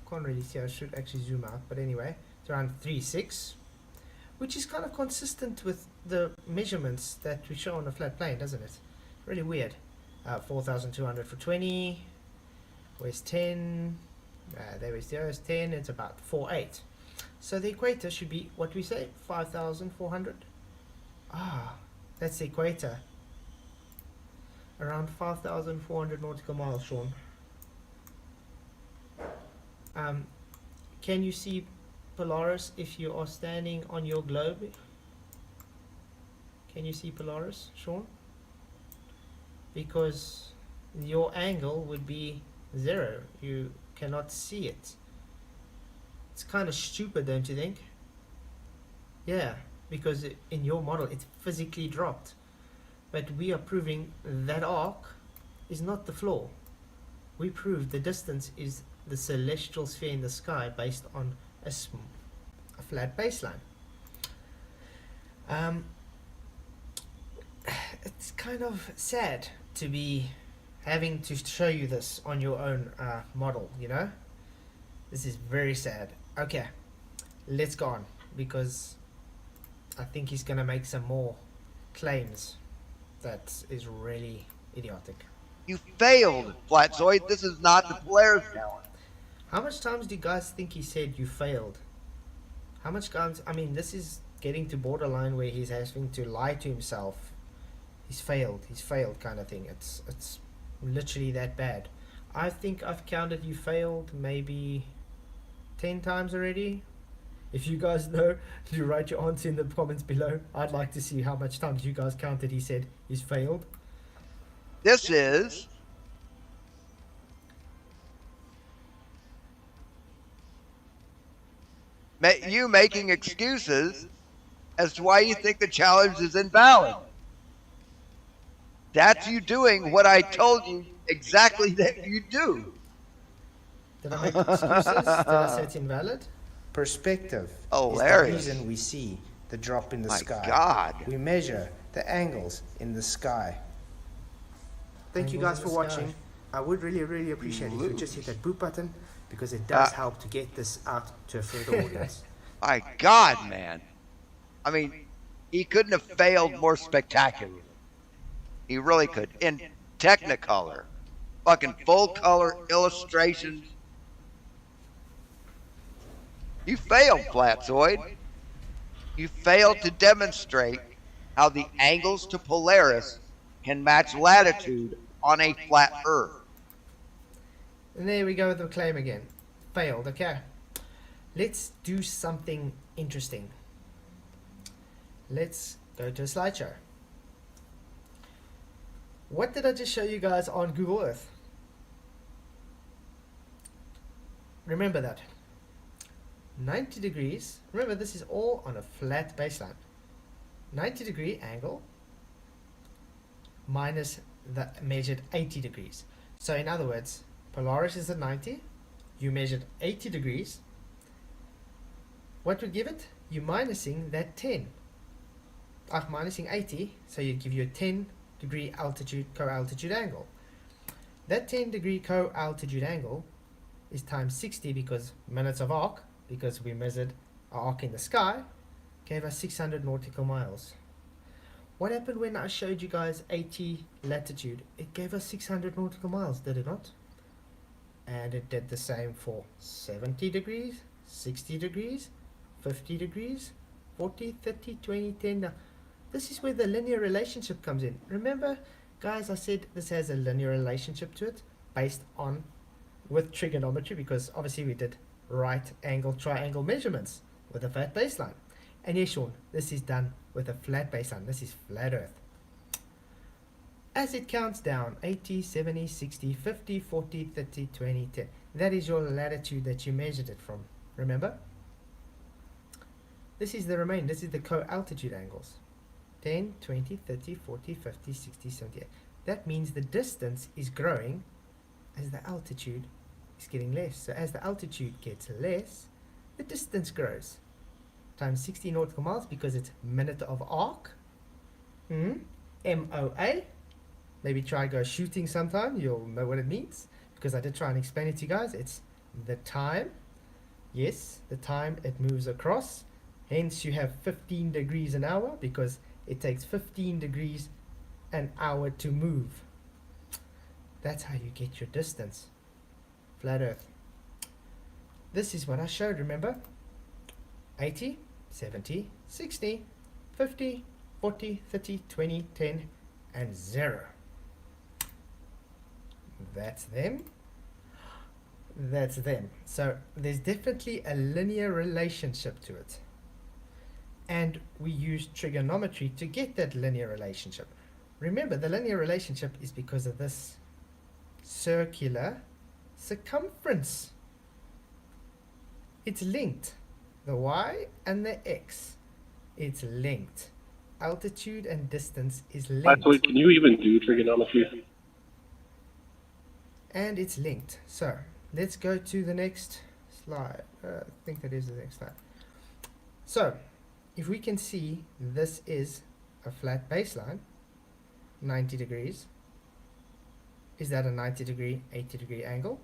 can't really see, I should actually zoom out, but anyway, it's around 3,600, which is kind of consistent with the measurements that we show on a flat plane, doesn't it? Really weird. 4,200 for 20. Where's 10? There is 0 is 10. It's about 4,800. So the equator should be what we say, 5,400. That's the equator. Around 5,400 nautical miles, Shawn. Can you see Polaris if you are standing on your globe? Can you see Polaris, Shawn? Because your angle would be 0. You cannot see it. It's kind of stupid, don't you think? Yeah, because in your model it physically dropped. But we are proving that arc is not the floor. We proved the distance is the celestial sphere in the sky based on a flat baseline. It's kind of sad to be having to show you this on your own model, you know? This is very sad. Okay, let's go on, because I think he's going to make some more claims that is really idiotic. You failed, Flatzoid. This is not the Polaris challenge. How much times do you guys think he said you failed? How much times? I mean, this is getting to borderline where he's having to lie to himself. He's failed kind of thing. It's literally that bad. I think I've counted you failed maybe 10 times already. If you guys know, you write your answer in the comments below. I'd like to see how much times you guys counted he said he's failed. This is you making excuses as to why you think the challenge is invalid. That's you doing what I told you exactly that you do. Did I make excuses? Did I say it's invalid? Perspective Hilarious. is the reason we see the drop in the My sky. God. We measure the angles in the sky. Thank you guys for watching. I would really appreciate it if you just hit that boop button, because it does help to get this out to a further audience. My God, man. I mean, he couldn't have failed more spectacularly. He really could. In Technicolor. Fucking full color illustrations. You failed, Flatzoid. You failed to demonstrate how the angles to Polaris can match latitude on a flat Earth. And there we go with the claim again. Failed, okay. Let's do something interesting. Let's go to a slideshow. What did I just show you guys on Google Earth? Remember that. 90 degrees. Remember, this is all on a flat baseline. 90-degree angle minus the measured 80 degrees. So in other words, Polaris is at 90. You measured 80 degrees. What would give it? You're minusing that 10. Minusing 80, so you'd give you a 10-degree altitude, co-altitude angle. That 10-degree co-altitude angle is times 60 because minutes of arc, because we measured our arc in the sky, gave us 600 nautical miles. What happened when I showed you guys 80 latitude? It gave us 600 nautical miles, did it not? And it did the same for 70 degrees, 60 degrees, 50 degrees, 40, 30, 20, 10. Now, this is where the linear relationship comes in. Remember, guys, I said this has a linear relationship to it based on with trigonometry, because obviously we did right angle triangle measurements with a flat baseline. And yes, Shawn, this is done with a flat baseline. This is flat Earth. As it counts down, 80, 70, 60, 50, 40, 30, 20, 10. That is your latitude that you measured it from. Remember? This is the remainder. This is the co-altitude angles. 10, 20, 30, 40, 50, 60, 70. That means the distance is growing as the altitude is getting less. So as the altitude gets less, the distance grows. Times 60 nautical miles, because it's minute of arc. MOA. Maybe try go shooting sometime. You'll know what it means, because I did try and explain it to you guys. It's the time. Yes, the time it moves across. Hence you have 15 degrees an hour, because it takes 15 degrees an hour to move. That's how you get your distance. Flat Earth. This is what I showed, remember? 80, 70, 60, 50, 40, 30, 20, 10, and 0. That's them. That's them. So there's definitely a linear relationship to it. And we use trigonometry to get that linear relationship. Remember, the linear relationship is because of this circular circumference. It's linked. The y and the x. It's linked. Altitude and distance is linked. Wait, can you even do trigonometry? And it's linked. So let's go to the next slide. I think that is the next slide. So if we can see, this is a flat baseline, 90 degrees. Is that a 90 degree, 80 degree angle?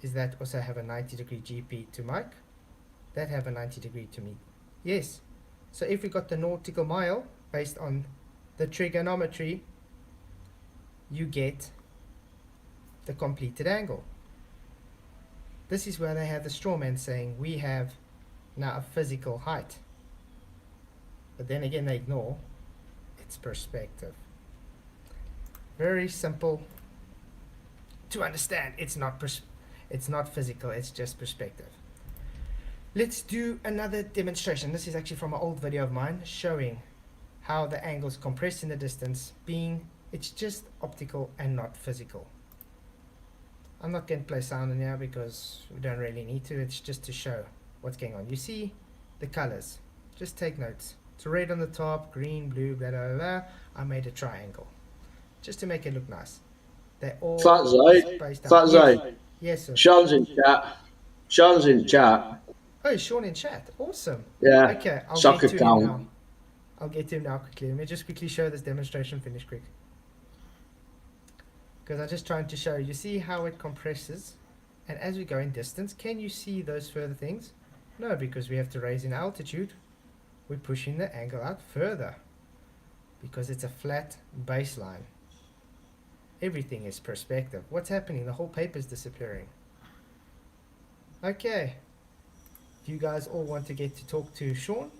Is that also have a 90 degree GP to Mike? That have a 90 degree to me? Yes. So if we got the nautical mile based on the trigonometry, you get the completed angle. This is where they have the straw man saying we have now a physical height. But then again, they ignore its perspective. Very simple to understand. It's not physical, it's just perspective. Let's do another demonstration. This is actually from an old video of mine showing how the angles compressed in the distance being it's just optical and not physical. I'm not going to play sound in here because we don't really need to. It's just to show what's going on. You see the colors. Just take notes. It's red on the top, green, blue, blah, blah, blah. I made a triangle just to make it look nice. They're all Flat Zoe. spaced out. Flat Zoe. Yes, sir. Sean's in chat. Sean's in chat. Oh, Shawn in chat. Awesome. Yeah. Okay, I'll Soccer get to him now. town. I'll get to him now quickly. Let me just quickly show this demonstration finish quick. Because I'm just trying to show you see how it compresses, and as we go in distance, can you see those further things? No, because we have to raise in altitude. We're pushing the angle out further because it's a flat baseline. Everything is perspective. What's happening? The whole paper is disappearing. Okay. Do you guys all want to get to talk to Shawn?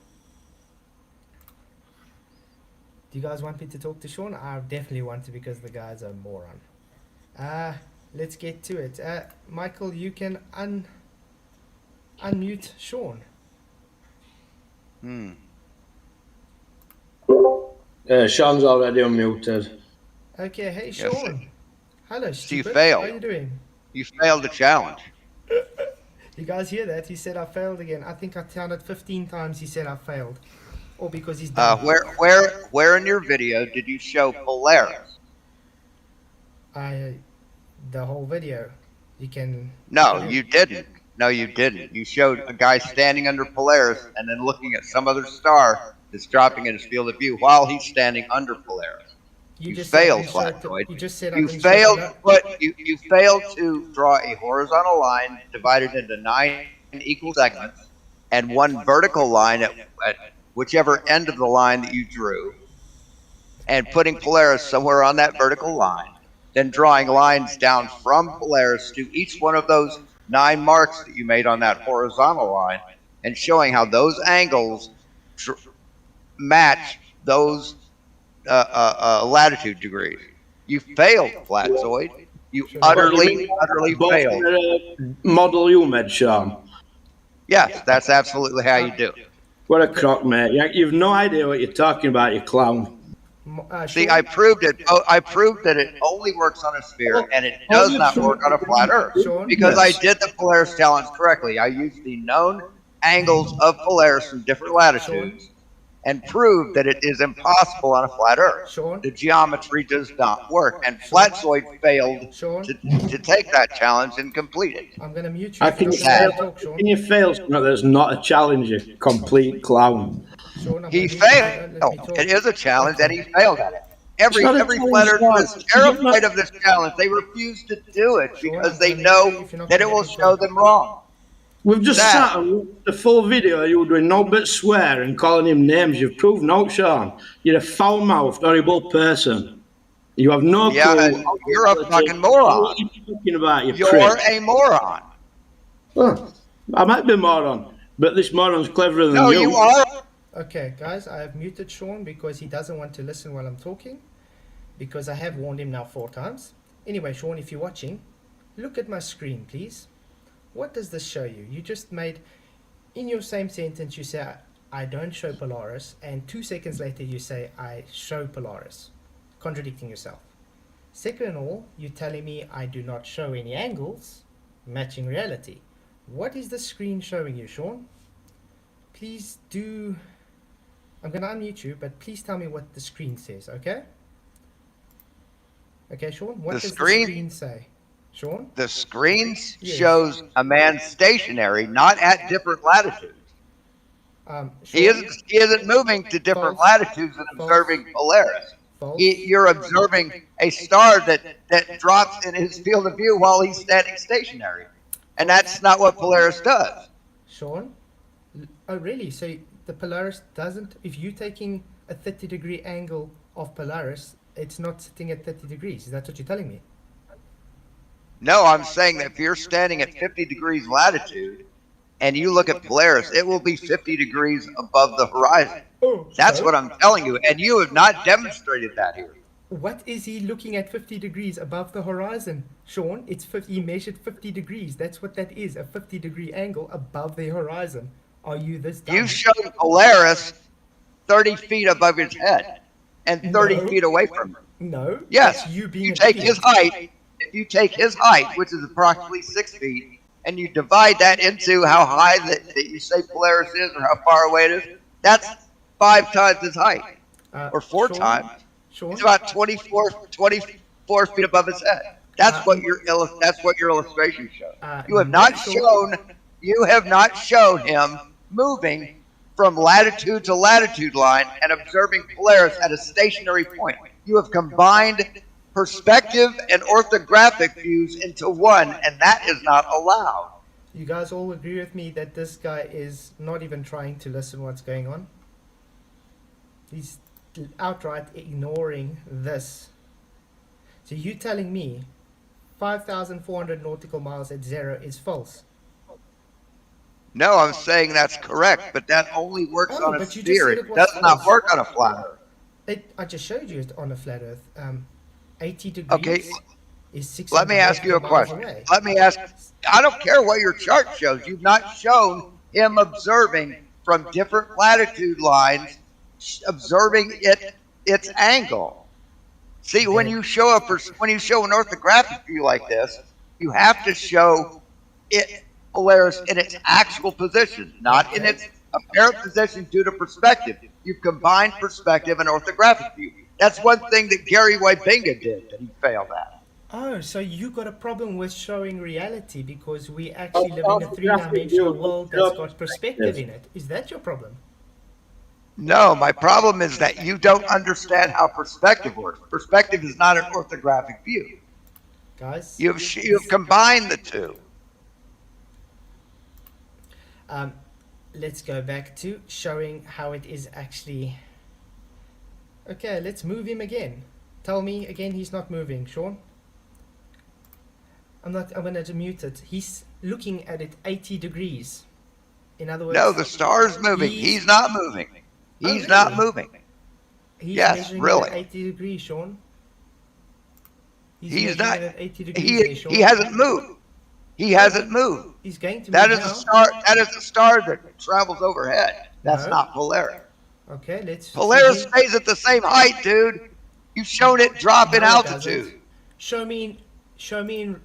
Do you guys want me to talk to Shawn? I definitely want to because the guy's a moron. Let's get to it. Michael, you can unmute Shawn. Sean's already unmuted. Okay, hey Yes, Shawn. Hello, So you stupid. failed. How are you doing? You failed the challenge. You guys hear that? He said I failed again. I think I counted 15 times he said I failed. Or because he's done. Where in your video did you show Polaris? The whole video. You can. No, you didn't. No, you didn't. You showed a guy standing under Polaris and then looking at some other star that's dropping in his field of view while he's standing under Polaris. You just failed, said I didn't show Flatzoid. You just said I You didn't show failed, the- but you failed to draw a horizontal line divided into 9 equal segments and one vertical line at whichever end of the line that you drew, and putting Polaris somewhere on that vertical line, then drawing lines down from Polaris to each one of those 9 marks that you made on that horizontal line, and showing how those angles match those latitude degrees. You failed, Flatzoid. You utterly failed. Model you made, Sean. Yes, that's absolutely how you do it. What a crock, mate. You've no idea what you're talking about, you clown. See, Shawn, I proved it. Oh, I proved that it only works on a sphere and it does not work on a flat Earth Shawn? because I did the Polaris challenge correctly. I used the known angles of Polaris from different latitudes and proved that it is impossible on a flat Earth. Shawn? The geometry does not work, and Flatzoid failed Shawn? to take that challenge and complete it. I'm gonna mute you. How if can you're you not gonna fail? talk, Shawn. Can you fail something that's not a challenge, you complete clown? Shawn, I'm He gonna mute you. Don't failed. let me talk. It is a challenge, and he failed at it. Every It's not a flat challenge, earther is Mark. terrified of this challenge. They refuse to do it Sure, because I'm they gonna know mute you if you're not that it gonna will let me show talk. them wrong. We've just That- sat and watched the full video of you doing no but swear and calling him names. You've proved no, Sean. You're a foul-mouthed, horrible person. You have no Yeah, clue. you're a fucking moron. What are you talking about, you You're prick? a moron. Well, I might be a moron, but this moron's cleverer than No, you. you are. Okay, guys, I have muted Shawn because he doesn't want to listen while I'm talking. Because I have warned him now 4 times. Anyway, Shawn, if you're watching, look at my screen, please. What does this show you? You just made, in your same sentence, you say, I don't show Polaris, and 2 seconds later you say, I show Polaris, contradicting yourself. Second of all, you're telling me I do not show any angles, matching reality. What is the screen showing you, Shawn? Please do, I'm going to unmute you, but please tell me what the screen says, okay? Okay, Shawn, what The does screen? the screen say? Shawn? The screen Yes. shows a man stationary, not at different latitudes. He Shawn, isn't moving to different False. latitudes and observing Polaris. false. You're observing a star that drops in his field of view while he's standing stationary. And that's not what Polaris does. Shawn? Oh, really? So the Polaris doesn't, if you're taking a 30-degree angle of Polaris, it's not sitting at 30 degrees. Is that what you're telling me? No, I'm saying that if you're standing at 50 degrees latitude and you look at Polaris, it will be 50 degrees above the horizon. Oh, That's so what I'm telling you, and you have not demonstrated that here. what is he looking at 50 degrees above the horizon, Sean? It's 50, he measured 50 degrees. That's what that is, a 50-degree angle above the horizon. Are you this dumb? You showed Polaris 30 feet above his head and 30 No. feet away from him. No. Yes, That's you being you an take idiot. his height. If you take his height, which is approximately 6 feet, and you divide that into how high that you say Polaris is or how far away it is, that's 5 times his height, or 4 Sean, times. Sean, It's about 24 feet above his head. That's what your illustration shows. You have no, not Sean. shown him moving from latitude to latitude line and observing Polaris at a stationary point. You have combined perspective and orthographic views into one, and that is not allowed. You guys all agree with me that this guy is not even trying to listen what's going on? He's outright ignoring this. So you telling me 5,400 nautical miles at 0 is false? No, I'm saying that's correct, but that only works Oh, on a but you just sphere. said it It was does not false. work on a flat Earth. I just showed you it on a flat Earth. 80 degrees Okay, is 600 let me ask you a miles question. away. Let me ask, I don't care what your chart shows. You've not shown him observing from different latitude lines, observing its angle. See, when you show an orthographic view like this, you have to show it Polaris in its actual position, not in its apparent position due to perspective. You've combined perspective and orthographic view. That's one thing that Gary Wybinga did that he failed at. Oh, so you got a problem with showing reality because we actually live in a Orthographic three-dimensional view, world that's sure. got perspective in it. Is that your problem? No, my problem is that you don't understand how perspective works. Perspective is not an orthographic view. Guys, You've combined the two. let's go back to showing how it is actually. Okay, let's move him again. Tell me again he's not moving, Sean. I'm gonna mute it. He's looking at it 80 degrees. In other words, No, the star's moving. He's not moving. He's not really? moving. he's yes, measuring really. it at 80 degrees, Sean. He's measuring not. it at 80 degrees there, Sean. He hasn't moved. He hasn't moved. He's going to That move is now. a star. That is a star that travels overhead. That's No. not Polaris. Okay, let's. Polaris see. stays at the same height, dude. You've shown it drop in No, it altitude. doesn't. Show me in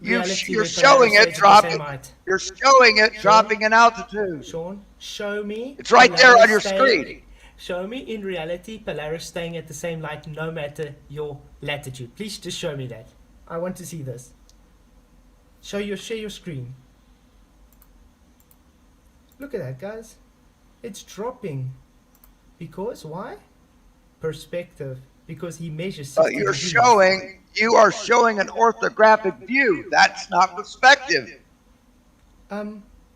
You're reality. you're where showing Polaris it stays at the dropping. same height. You're showing it dropping in altitude. Sean, show me. It's right there on your Polaris staying- screen. Show me in reality Polaris staying at the same light no matter your latitude. Please just show me that. I want to see this. Share your screen. Look at that, guys. It's dropping. Because why? Perspective. Because he measures 60 You degrees. are showing an orthographic view. That's not perspective.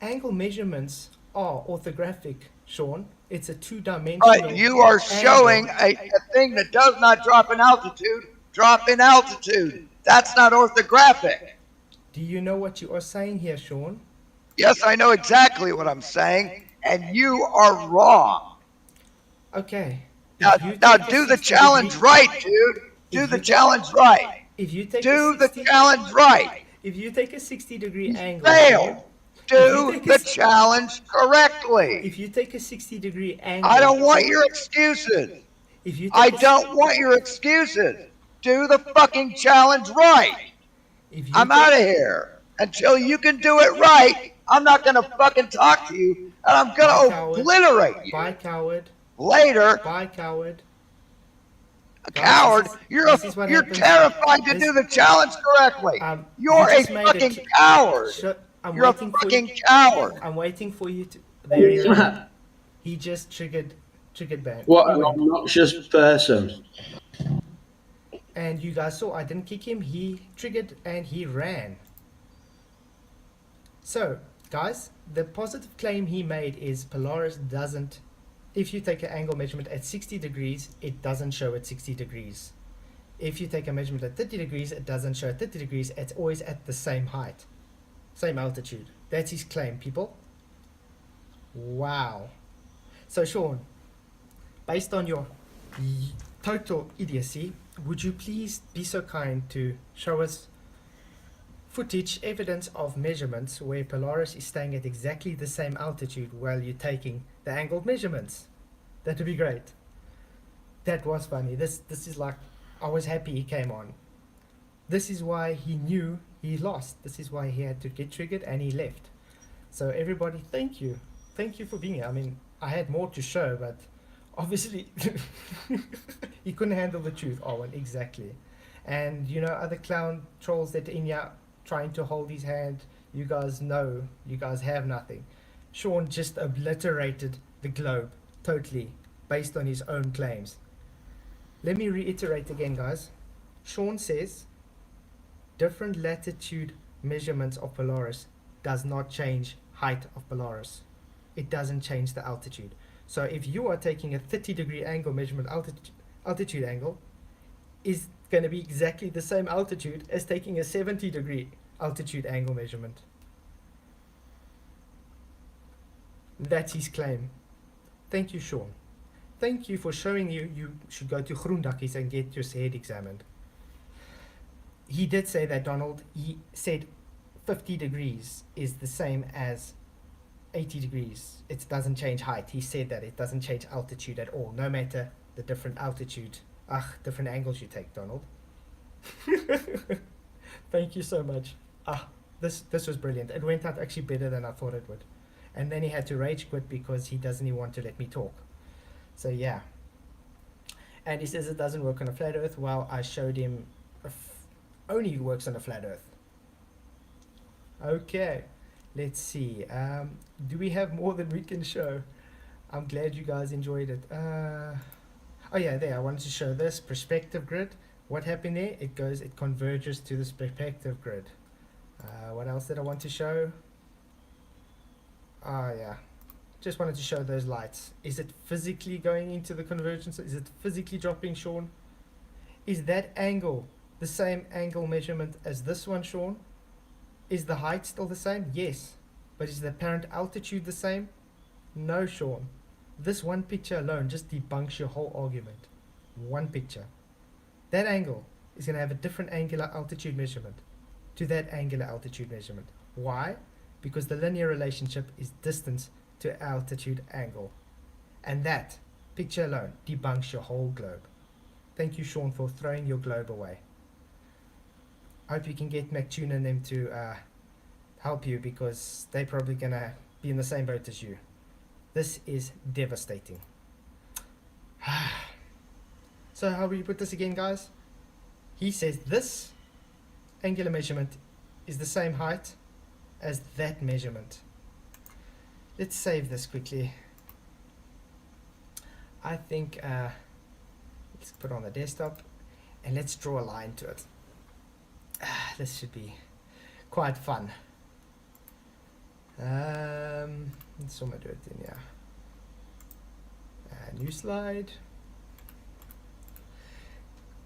Angle measurements are orthographic, Sean. It's a two-dimensional. But you are angle. showing a thing that does not drop in altitude. Drop in altitude. That's not orthographic. Do you know what you are saying here, Sean? Yes, I know exactly what I'm saying, and you are wrong. Okay. Now, If you now take a do the 60 challenge degree- right, dude. Do If the you- challenge right. If you take Do a the 60, challenge right. If you take a 60-degree angle, Fail. Do you take the a- challenge correctly. if you take a 60-degree angle, I don't want your excuses. If you take I a- don't want your excuses. Do the fucking challenge right. If you I'm take- out of here. Until you can do it right, I'm not going to fucking talk to you, and I'm going Bye, to coward. obliterate you Bye, coward. later. Bye, coward. A Guys, coward. this is what You're happens. terrified to This- do the challenge correctly. You're you a just made fucking it- coward. I'm You're a waiting for fucking you. coward. I'm waiting for you to. There you are. He just triggered ban. What He an went. obnoxious person. And you guys saw I didn't kick him. He triggered and he ran. So, guys, the positive claim he made is Polaris doesn't. If you take an angle measurement at 60 degrees, it doesn't show at 60 degrees. If you take a measurement at 30 degrees, it doesn't show at 30 degrees, it's always at the same height, same altitude. That's his claim, people. Wow. So Shawn, based on your total idiocy, would you please be so kind to show us footage, evidence of measurements where Polaris is staying at exactly the same altitude while you're taking the angled measurements? That would be great. That was funny. This is like, I was happy he came on. This is why he knew he lost. This is why he had to get triggered and he left. So everybody, thank you. Thank you for being here. I mean, I had more to show, but obviously he couldn't handle the truth. Owen, exactly. And you know, other clown trolls that are in here trying to hold his hand, you guys know, you guys have nothing. Shawn just obliterated the globe totally based on his own claims. Let me reiterate again, guys. Shawn says different latitude measurements of Polaris does not change height of Polaris. It doesn't change the altitude. So if you are taking a 30-degree angle measurement, altitude angle is going to be exactly the same altitude as taking a 70-degree altitude angle measurement. That's his claim. Thank you, Shawn. Thank you for showing you should go to Groendakkies and get your head examined. He did say that, Donald. He said 50 degrees is the same as 80 degrees. It doesn't change height. He said that it doesn't change altitude at all, no matter the different altitude, different angles you take, Donald. Thank you so much. This was brilliant. It went out actually better than I thought it would. And then he had to rage quit because he doesn't even want to let me talk. So yeah. And he says it doesn't work on a flat earth. Well, I showed him only works on a flat earth. Okay, let's see. Do we have more than we can show? I'm glad you guys enjoyed it. Oh yeah, there, I wanted to show this perspective grid. What happened there? It converges to this perspective grid. What else did I want to show? Yeah, just wanted to show those lights. Is it physically going into the convergence? Is it physically dropping, Shawn? Is that angle the same angle measurement as this one, Shawn? Is the height still the same? Yes. But is the apparent altitude the same? No, Shawn. This one picture alone just debunks your whole argument. One picture. That angle is going to have a different angular altitude measurement to that angular altitude measurement. Why? Because the linear relationship is distance to altitude angle. And that picture alone debunks your whole globe. Thank you, Shawn, for throwing your globe away. I hope you can get McTune and them to help you, because they're probably going to be in the same boat as you. This is devastating. So how will you put this again, guys? He says this angular measurement is the same height as that measurement. Let's save this quickly. I think let's put it on the desktop and let's draw a line to it. This should be quite fun. Let's do it in here. New slide.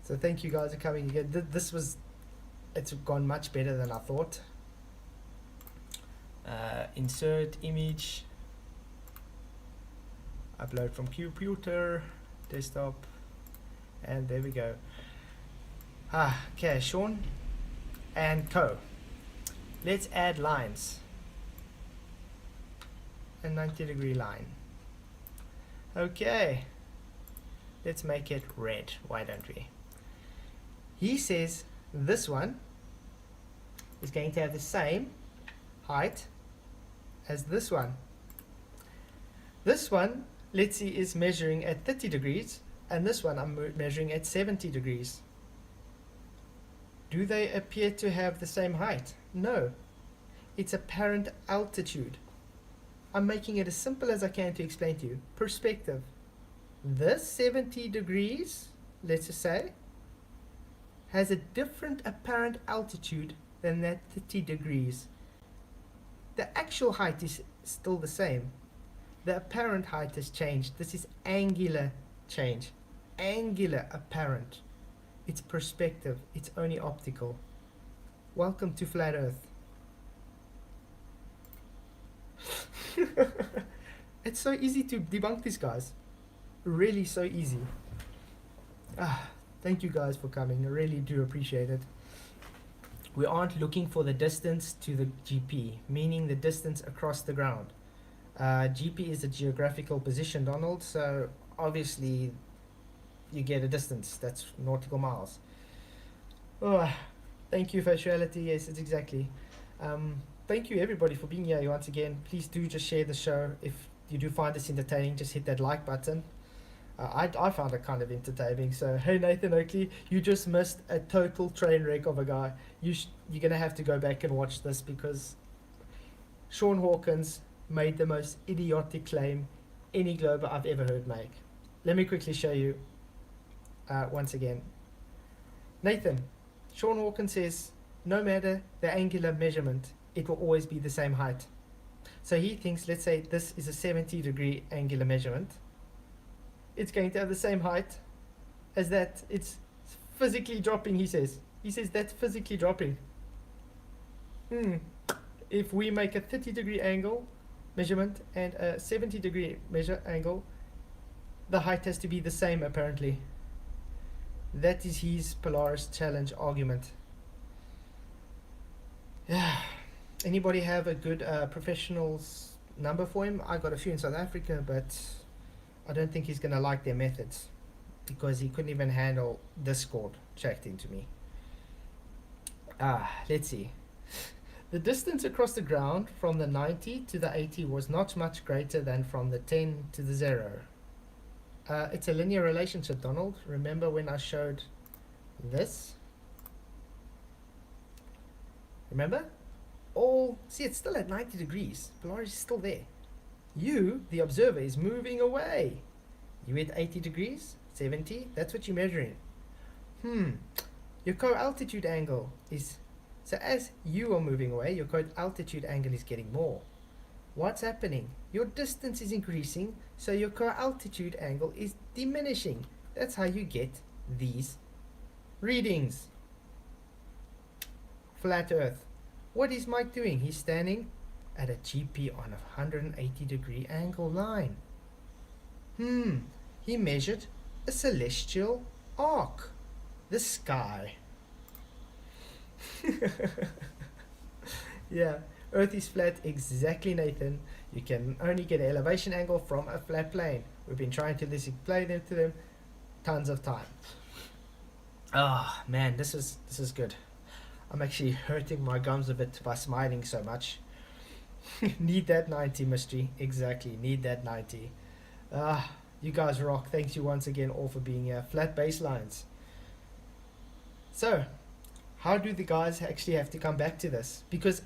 So thank you guys for coming again. It's gone much better than I thought. Insert image, upload from computer, desktop, and there we go. Okay, Shawn and co. Let's add lines. A 90-degree line. Okay, let's make it red. Why don't we? He says this one is going to have the same height as this one. This one, let's see, is measuring at 30 degrees, and this one I'm measuring at 70 degrees. Do they appear to have the same height? No. It's apparent altitude. I'm making it as simple as I can to explain to you. Perspective. This 70 degrees, let's just say, has a different apparent altitude than that 30 degrees. The actual height is still the same. The apparent height has changed. This is angular change. Angular apparent. It's perspective. It's only optical. Welcome to Flat Earth. It's so easy to debunk these guys. Really so easy. Thank you guys for coming. I really do appreciate it. We aren't looking for the distance to the GP, meaning the distance across the ground. GP is a geographical position, Donald, so obviously you get a distance. That's nautical miles. Oh, thank you, Factuality. Yes, it's exactly. Thank you, everybody, for being here once again. Please do just share the show. If you do find this entertaining, just hit that like button. I found it kind of entertaining. So, hey, Nathan Oakley, you just missed a total train wreck of a guy. You're going to have to go back and watch this because Shawn Hawkins made the most idiotic claim any glober I've ever heard make. Let me quickly show you once again. Nathan, Shawn Hawkins says, no matter the angular measurement, it will always be the same height. So he thinks, let's say this is a 70-degree angular measurement. It's going to have the same height as that. It's physically dropping, he says. He says that's physically dropping. If we make a 30-degree angle measurement and a 70-degree angle, the height has to be the same, apparently. That is his Polaris challenge argument. Anybody have a good professional's number for him? I got a few in South Africa, but I don't think he's going to like their methods because he couldn't even handle Discord chatting to me. Let's see. The distance across the ground from the 90 to the 80 was not much greater than from the 10 to the 0. It's a linear relationship, Donald. Remember when I showed this? Remember? See, it's still at 90 degrees. Polaris is still there. You, the observer, is moving away. You at 80 degrees, 70, that's what you're measuring. Your co-altitude angle is, so as you are moving away, your co-altitude angle is getting more. What's happening? Your distance is increasing, so your co-altitude angle is diminishing. That's how you get these readings. Flat Earth. What is Mike doing? He's standing at a GP on a 180-degree angle line. He measured a celestial arc. The sky. Yeah, Earth is flat, exactly, Nathan. You can only get an elevation angle from a flat plane. We've been trying to explain them to them tons of time. Man, this is good. I'm actually hurting my gums a bit by smiling so much. Need that 90, Mystery. Exactly, need that 90. You guys rock. Thank you once again all for being here. Flat baselines. So, how do the guys actually have to come back to this? Because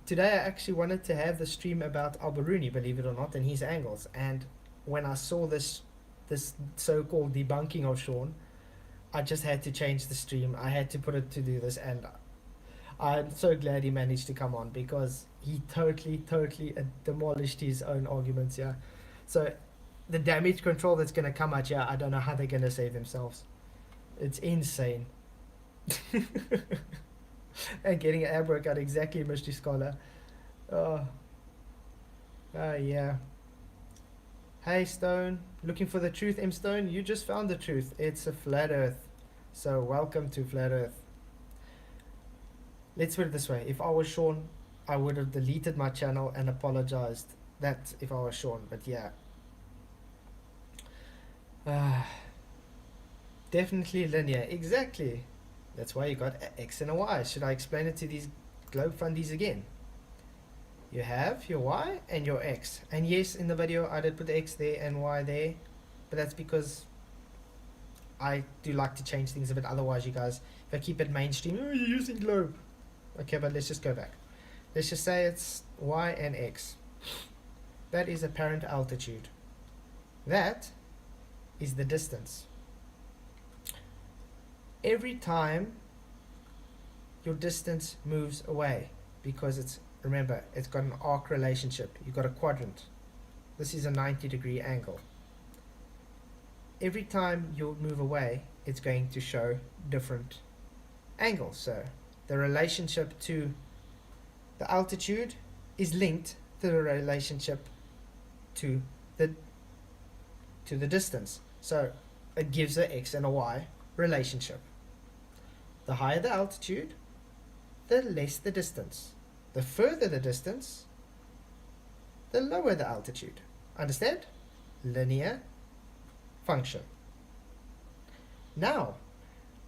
today I actually wanted to have the stream about Alberuni, believe it or not, and his angles. And when I saw this so-called debunking of Shawn, I just had to change the stream. I had to put it to do this, and I'm so glad he managed to come on because he totally demolished his own arguments. Yeah, so the damage control that's gonna come out here, I don't know how they're gonna save themselves. It's insane. And getting an ab workout, exactly, Mystery Scholar. Yeah. Hey Stone, looking for the truth, M Stone? You just found the truth. It's a flat earth. So welcome to flat earth. Let's put it this way. If I was Shawn, I would have deleted my channel and apologized. That if I was Shawn, but yeah. Definitely linear. Exactly. That's why you got an X and a Y. Should I explain it to these globe fundies again? You have your Y and your X. And yes, in the video I did put the X there and Y there. But that's because I do like to change things a bit. Otherwise, you guys, if I keep it mainstream, you're using globe. Okay, but let's just go back. Let's just say it's Y and X. That is apparent altitude. That is the distance. Every time your distance moves away, because it's, remember, it's got an arc relationship. You've got a quadrant. This is a 90-degree angle. Every time you move away, it's going to show different angles. So the relationship to the altitude is linked to the relationship to the distance. So it gives a x and a y relationship. The higher the altitude, the less the distance. The further the distance, the lower the altitude. Understand? Linear function. Now,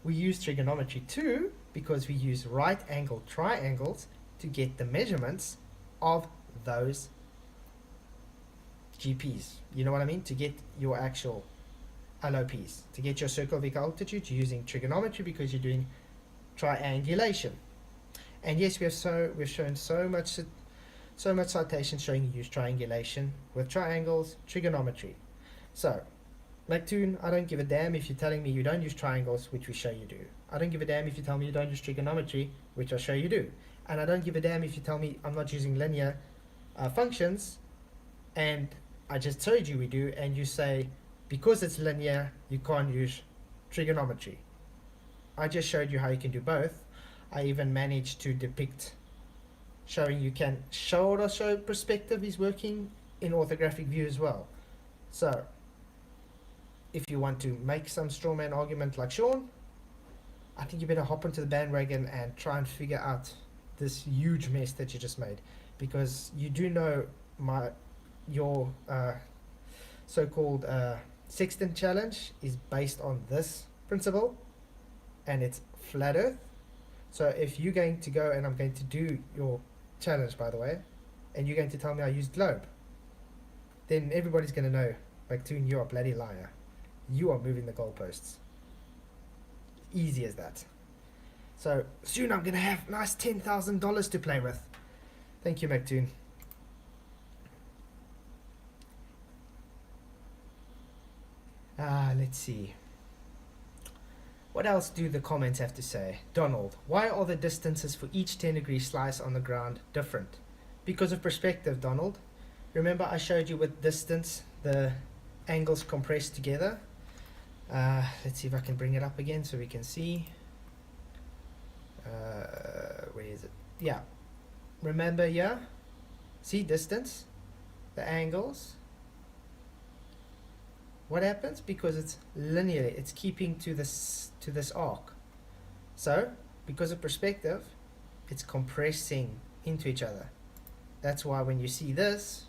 we use trigonometry too because we use right angled triangles to get the measurements of those GPs. You know what I mean? To get your actual LOPs. To get your circle of altitude, you're using trigonometry because you're doing triangulation. And yes, we've shown so much citation showing you use triangulation with triangles, trigonometry. So, Mactoon, I don't give a damn if you're telling me you don't use triangles, which we show you do. I don't give a damn if you tell me you don't use trigonometry, which I show you do. And I don't give a damn if you tell me I'm not using linear functions, and I just told you we do, and you say because it's linear, you can't use trigonometry. I just showed you how you can do both. I even managed to depict showing you can show perspective is working in orthographic view as well. So if you want to make some strawman argument like Shawn, I think you better hop onto the bandwagon and try and figure out this huge mess that you just made, because you do know your so-called sextant challenge is based on this principle, and it's flat earth. So if you're going to go, and I'm going to do your challenge by the way, and you're going to tell me I used globe, then everybody's going to know, Mactoon, you're a bloody liar. You are moving the goalposts. Easy as that. So soon I'm going to have nice $10,000 to play with. Thank you, Mactoon. Let's see. What else do the comments have to say? Donald, why are the distances for each 10-degree slice on the ground different? Because of perspective, Donald. Remember I showed you with distance, the angles compressed together. Let's see if I can bring it up again so we can see. Where is it? Yeah. Remember, yeah? See distance, the angles. What happens? Because it's linear, it's keeping to this arc. So, because of perspective, it's compressing into each other. That's why when you see this,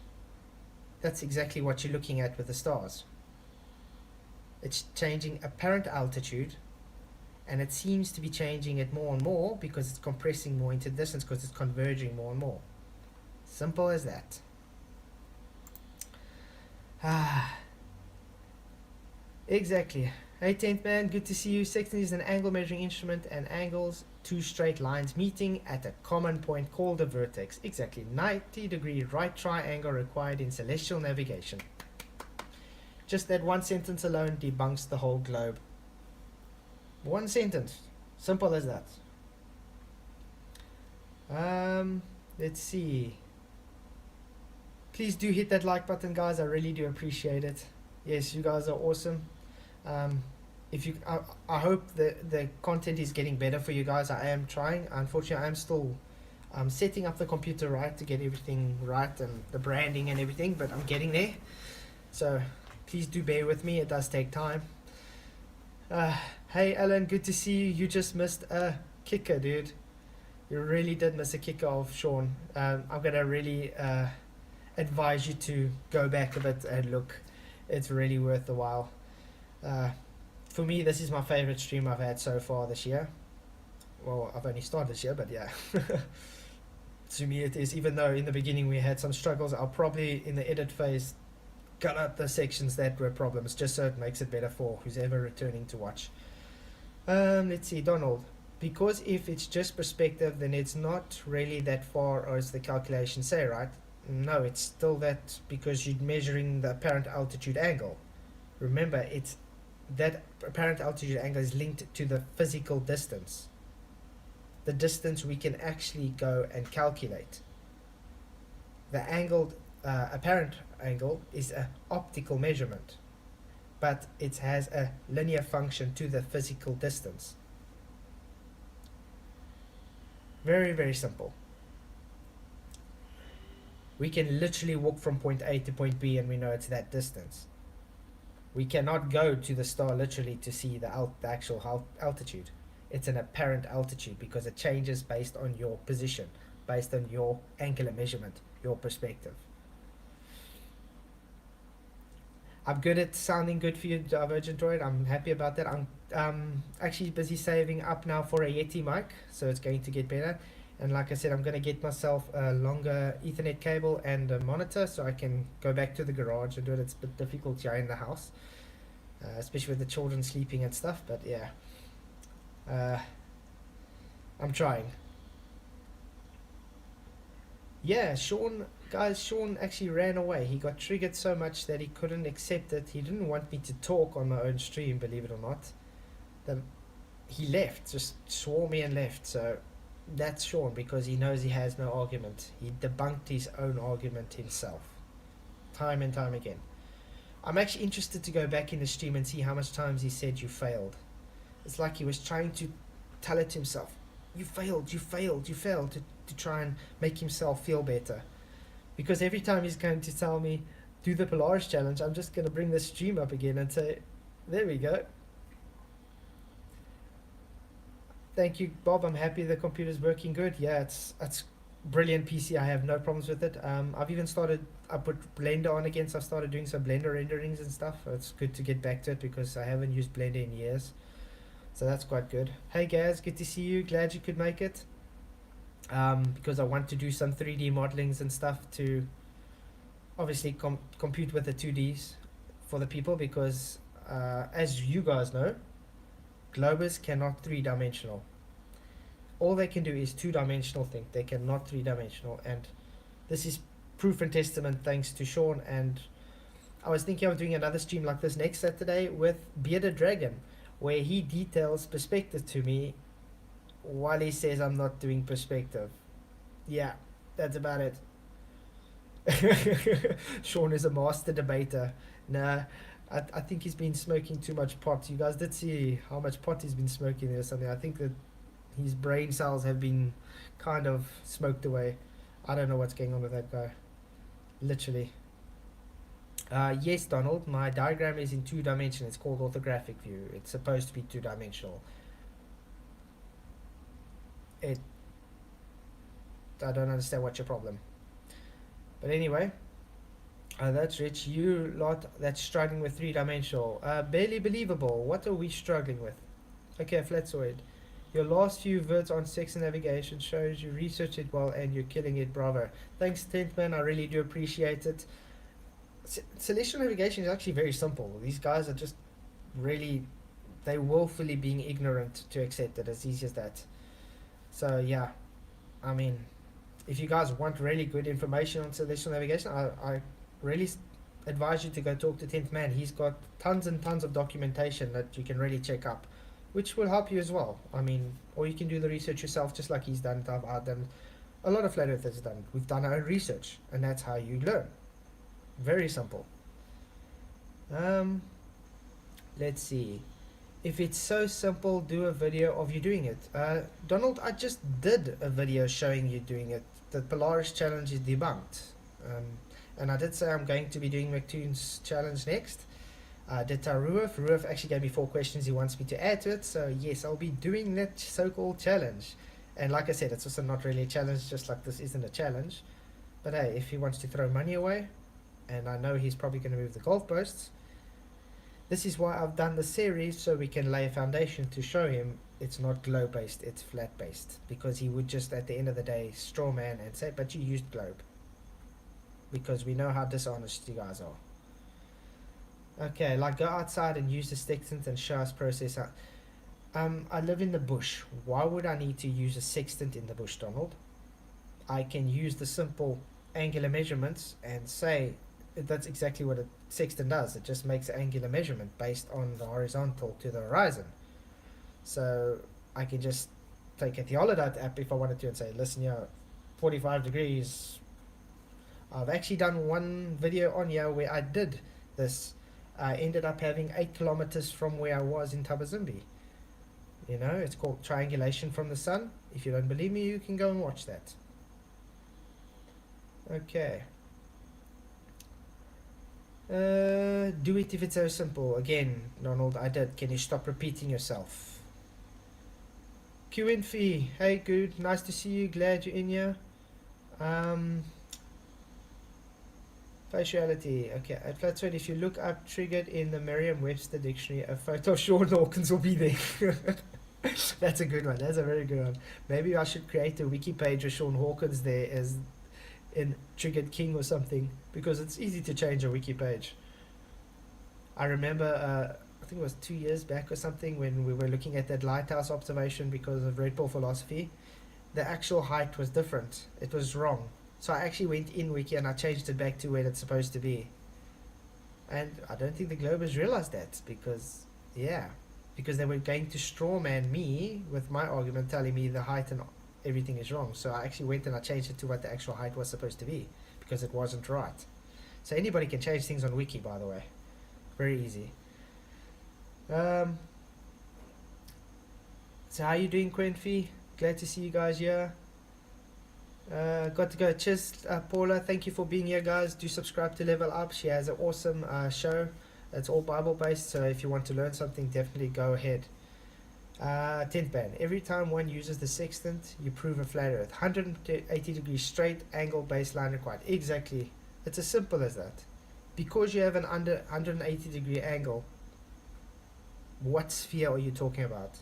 that's exactly what you're looking at with the stars. It's changing apparent altitude, and it seems to be changing it more and more because it's compressing more into distance because it's converging more and more. Simple as that. Exactly. Hey 10th man, good to see you. Sextant is an angle measuring instrument, and angles two straight lines meeting at a common point called a vertex. Exactly. 90-degree right triangle required in celestial navigation. Just that one sentence alone debunks the whole globe. One sentence. Simple as that. Let's see. Please do hit that like button, guys. I really do appreciate it. Yes, you guys are awesome. If you, I hope the content is getting better for you guys. I am trying. Unfortunately, I am still setting up the computer right to get everything right and the branding and everything, but I'm getting there. So please do bear with me. It does take time. Hey Alan, good to see you. You just missed a kicker, dude. You really did miss a kicker of Shawn. I'm gonna really advise you to go back a bit and look. It's really worth the while. For me, this is my favorite stream I've had so far this year. Well, I've only started this year, but yeah. To me it is, even though in the beginning we had some struggles. I'll probably in the edit phase cut out the sections that were problems, just so it makes it better for who's ever returning to watch. Let's see, Donald. Because if it's just perspective, then it's not really that far as the calculations say, right? No, it's still that, because you're measuring the apparent altitude angle. Remember, it's that apparent altitude angle is linked to the physical distance. The distance we can actually go and calculate. The angled apparent angle is an optical measurement. but it has a linear function to the physical distance. Very, very simple. We can literally walk from point A to point B and we know it's that distance. We cannot go to the star literally to see the actual altitude. It's an apparent altitude because it changes based on your position, based on your angular measurement, your perspective. I'm good at sounding good for you, Divergent Droid. I'm happy about that. I'm actually busy saving up now for a Yeti mic, so it's going to get better. And like I said, I'm going to get myself a longer Ethernet cable and a monitor so I can go back to the garage and do it. It's a bit difficult here in the house, especially with the children sleeping and stuff. But yeah, I'm trying. Yeah, Shawn actually ran away. He got triggered so much that he couldn't accept it. He didn't want me to talk on my own stream, believe it or not. That he left, just swore me and left. So that's Shawn, because he knows he has no argument. He debunked his own argument himself, time and time again. I'm actually interested to go back in the stream and see how much times he said you failed. It's like he was trying to tell it to himself. You failed, to try and make himself feel better. Because every time he's going to tell me, do the Polaris challenge, I'm just going to bring the stream up again and say, there we go. Thank you, Bob. I'm happy the computer's working good. Yeah, it's brilliant PC. I have no problems with it. I've even I put Blender on again, so I've started doing some Blender renderings and stuff. It's good to get back to it because I haven't used Blender in years. So that's quite good. Hey Gaz, good to see you. Glad you could make it. Because I want to do some 3D modelings and stuff to obviously compute with the 2Ds for the people, because as you guys know, globers cannot 3-dimensional. All they can do is 2-dimensional thing. They cannot 3-dimensional, and this is proof and testament thanks to Shawn. And I was thinking of doing another stream like this next Saturday with Bearded Dragon, where he details perspective to me while he says I'm not doing perspective. Yeah, that's about it. Shawn is a master debater. Nah, I think he's been smoking too much pot. You guys did see how much pot he's been smoking or something. I think that his brain cells have been kind of smoked away. I don't know what's going on with that guy. Literally. Yes, Donald, my diagram is in 2 dimensions. It's called orthographic view. It's supposed to be 2-dimensional. I don't understand what's your problem. But anyway, that's Rich. You lot that's struggling with 3-dimensional. Barely believable. What are we struggling with? Okay, Flatsoid. Your last few words on sex and navigation shows you researched it well and you're killing it. Bravo. Thanks, Tentman. I really do appreciate it. Celestial navigation is actually very simple. These guys are just really, they willfully being ignorant to accept it. As easy as that. So yeah, I mean, if you guys want really good information on celestial navigation, I really advise you to go talk to 10th Man. He's got tons and tons of documentation that you can really check up, which will help you as well. I mean, or you can do the research yourself, just like he's done. I've done, a lot of flat earthers done. We've done our own research, and that's how you learn. Very simple. Let's see. If it's so simple, do a video of you doing it. Donald, I just did a video showing you doing it. The Polaris challenge is debunked. And I did say I'm going to be doing McToon's challenge next. I did Ruaf. Ruaf actually gave me 4 questions he wants me to add to it. So yes, I'll be doing that so-called challenge. And like I said, it's also not really a challenge, just like this isn't a challenge. But hey, if he wants to throw money away, and I know he's probably going to move the goalposts, this is why I've done the series, so we can lay a foundation to show him it's not globe based, it's flat based. Because he would just at the end of the day straw man and say, but you used globe. Because we know how dishonest you guys are. Okay, like go outside and use the sextant and show us process out. I live in the bush. Why would I need to use a sextant in the bush, Donald? I can use the simple angular measurements and say that's exactly what a sextant does. It just makes an angular measurement based on the horizontal to the horizon. So I can just take a Theologite app if I wanted to and say, listen here, 45 degrees. I've actually done one video on here where I did this, I ended up having 8 kilometers from where I was in Tabazimbi. You know, it's called triangulation from the sun. If you don't believe me, you can go and watch that. Okay. Do it if it's so simple. Again, Donald, I did. Can you stop repeating yourself? QNFE, hey, good. Nice to see you. Glad you're in here. Faciality. Okay, at Flatsword, if you look up triggered in the Merriam-Webster dictionary, a photo of Shawn Hawkins will be there. That's a good one. That's a very good one. Maybe I should create a wiki page with Shawn Hawkins there as in Triggered King or something, because it's easy to change a wiki page. I remember, I think it was 2 years back or something, when we were looking at that lighthouse observation because of Red Bull philosophy, the actual height was different. It was wrong. So I actually went in wiki and I changed it back to where it's supposed to be. And I don't think the Globers realized that, because, yeah, because they were going to strawman me with my argument telling me the height and everything is wrong. So I actually went and I changed it to what the actual height was supposed to be, because it wasn't right. So anybody can change things on wiki, by the way. Very easy. So how you doing, Quenfy? Glad to see you guys here. Got to go. Cheers, Paula. Thank you for being here, guys. Do subscribe to Level Up. She has an awesome show. It's all Bible based, so if you want to learn something, definitely go ahead. 10th ban. Every time one uses the sextant, you prove a flat earth. 180 degrees straight angle baseline required. Exactly. It's as simple as that. Because you have an under 180 degree angle, what sphere are you talking about?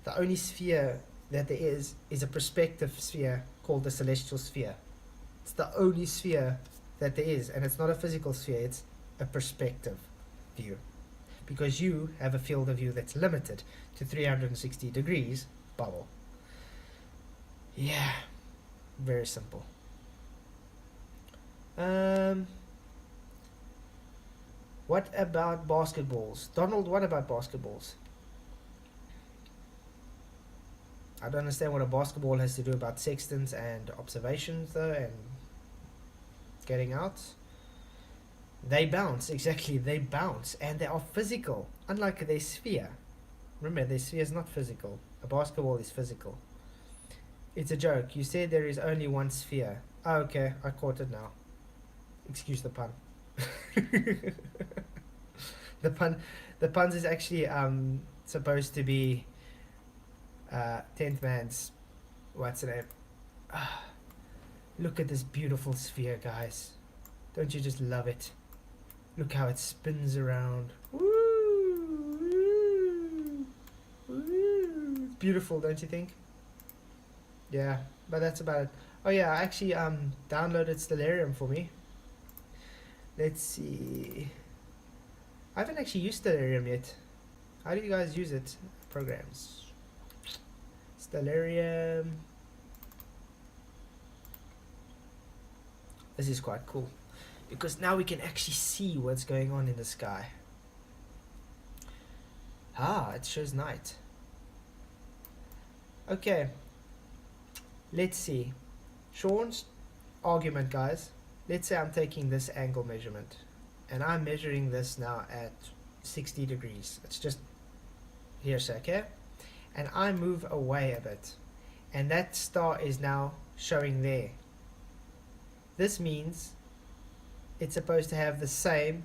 The only sphere that there is a perspective sphere called the celestial sphere. It's the only sphere that there is, and it's not a physical sphere, it's a perspective view. Because you have a field of view that's limited to 360 degrees bubble. Yeah, very simple. What about basketballs? Donald, what about basketballs? I don't understand what a basketball has to do about sextants and observations though, and getting out. They bounce, exactly, they bounce, and they are physical, unlike their sphere. Remember, their sphere is not physical. A basketball is physical. It's a joke. You said there is only one sphere. Oh, okay, I caught it now. Excuse the pun. The puns is actually supposed to be 10th man's, what's the name? Look at this beautiful sphere, guys. Don't you just love it? Look how it spins around. Woo, woo, woo. It's beautiful, don't you think? Yeah, but that's about it. Oh yeah, I actually downloaded Stellarium for me. Let's see. I haven't actually used Stellarium yet. How do you guys use it? Programs. Stellarium. This is quite cool, because now we can actually see what's going on in the sky. It shows night. Okay, let's see. Shawn's argument, guys. Let's say I'm taking this angle measurement and I'm measuring this now at 60 degrees. It's just here, so okay? And I move away a bit, and that star is now showing there. This means it's supposed to have the same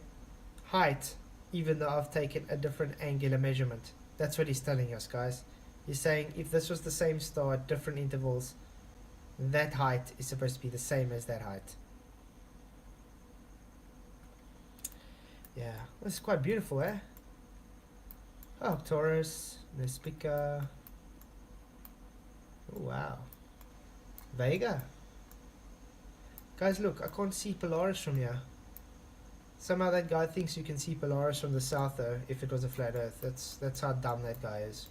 height, even though I've taken a different angular measurement. That's what he's telling us, guys. He's saying if this was the same star at different intervals, that height is supposed to be the same as that height. Yeah, this is quite beautiful, eh? Oh, Taurus, Nespica. Oh, wow. Vega. Guys, look, I can't see Polaris from here. Somehow that guy thinks you can see Polaris from the south, though, if it was a flat earth. That's how dumb that guy is.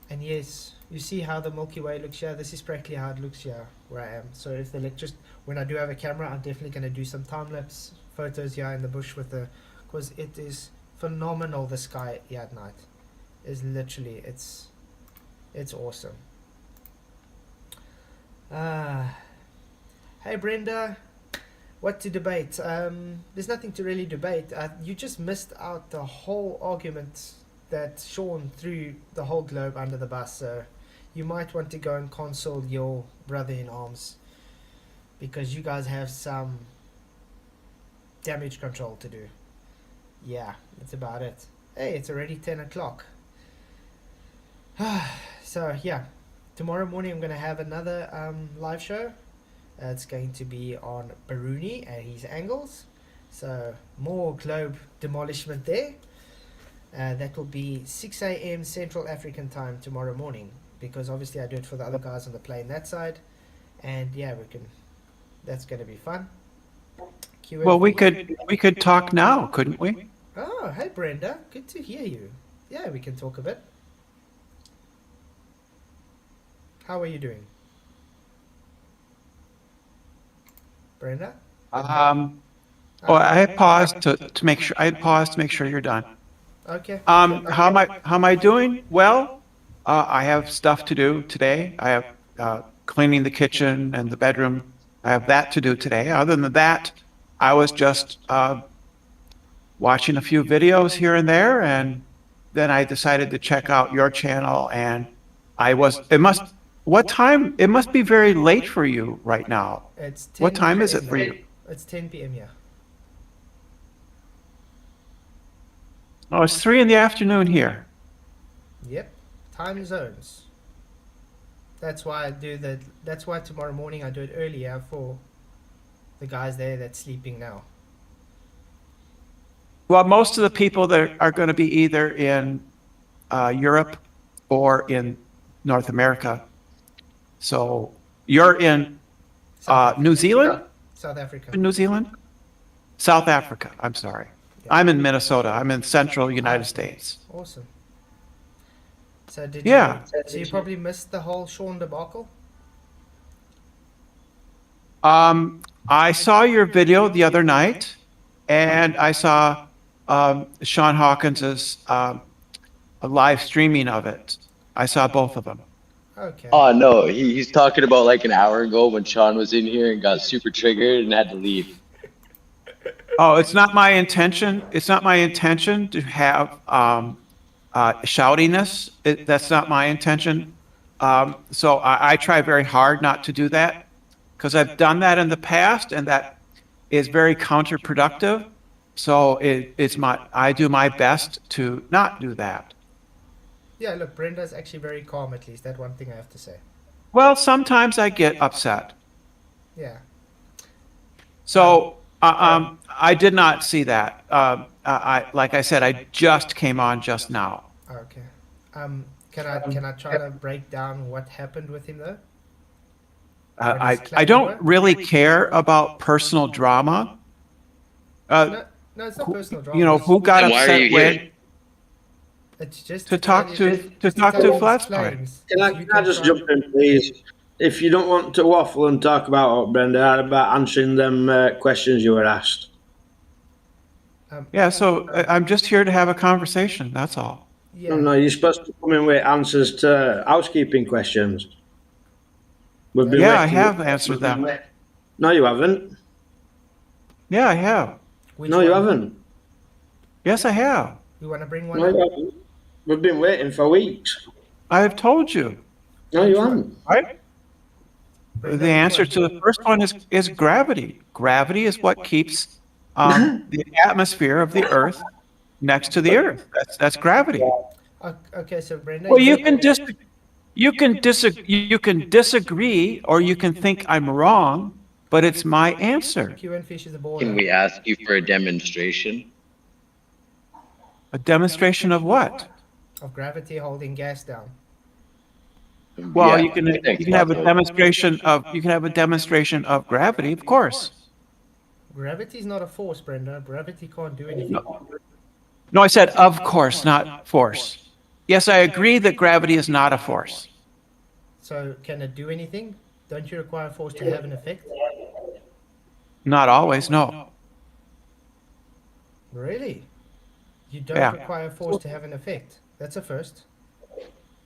And yes, you see how the Milky Way looks here? This is practically how it looks here, where I am. So if the when I do have a camera, I'm definitely going to do some time-lapse photos here in the bush with the... Because it is phenomenal, the sky here at night. It's literally, it's awesome. Hey Brenda, What to debate? There's nothing to really debate. You just missed out the whole argument that Shawn threw the whole globe under the bus. So you might want to go and console your brother in arms, because you guys have some damage control to do. Yeah, that's about it. Hey, it's already 10 o'clock. So yeah, tomorrow morning I'm going to have another live show. It's going to be on Baruni and his angles. So more globe demolishment there. That will be 6 a.m. Central African time tomorrow morning, because obviously I do it for the other guys on the plane that side. And yeah, that's going to be fun. Well, we could talk now, couldn't we? Oh, hey Brenda, good to hear you. Yeah, we can talk a bit. How are you doing, Brenda? Oh, I had paused to make sure. I had paused to make sure you're done. Okay. How am I doing? Well, I have stuff to do today. I have cleaning the kitchen and the bedroom. I have that to do today. Other than that, I was just watching a few videos here and there, and then I decided to check out your channel. And what time? It must be very late for you right now. It's 10 What time is it p.m. for you? It's 10 p.m. Yeah. Oh, it's 3 in the afternoon here. Yep. Time zones. That's why That's why tomorrow morning I do it earlier for the guys there that's sleeping now. Well, most of the people that are going to be either in Europe or in North America. So you're in New Zealand? South Africa. In New Zealand? South Africa, I'm sorry. Yeah. I'm in Minnesota. I'm in central United States. Awesome. So So you probably missed the whole Shawn debacle? I saw your video the other night, and I saw Shawn Hawkins's live streaming of it. I saw both of them. Okay. Oh no, he's talking about like an hour ago when Shawn was in here and got super triggered and had to leave. Oh, it's not my intention. It's not my intention to have shoutiness. That's not my intention. So I try very hard not to do that, because I've done that in the past, and that is very counterproductive. So I do my best to not do that. Yeah, look, Brenda's actually very calm, at least. That one thing I have to say. Well, sometimes I get upset. Yeah. So I did not see that. Like I said, I just came on just now. Okay. Can I try to break down what happened with him though? I don't really care about personal drama. No, it's not personal drama. You know, who got Then why are you upset when? here? It's just To talk to Flatspire. Can I just jump in, please? If you don't want to waffle and talk about Brenda, about answering them questions you were asked. Yeah, so I'm just here to have a conversation. That's all. Yeah. No, you're supposed to come in with answers to housekeeping questions. We've been Yeah, I waiting. have answered them. No, you haven't. Yeah, I have. Which No, you one? haven't. Yes, I have. You want to bring one No, up? you haven't. We've been waiting for weeks. I have told you. No, you haven't. Right? Bring The up answer one. to the first one is gravity. Gravity is what keeps the atmosphere of the Earth next to the Earth. That's gravity. Okay, so Brenda. Well, you can disagree, or you can think I'm wrong, but it's my answer. Q and Fish is a baller. Can we ask you for a demonstration? A demonstration of what? Of gravity holding gas down. Well, Yeah, you can have a demonstration of gravity, of course. Gravity is not a force, Brenda. Gravity can't do anything. No, I said of course, not force. Yes, I agree that gravity is not a force. So can it do anything? Don't you require force to have an effect? Not always, no. Really? You don't Yeah. require force to have an effect. That's a first.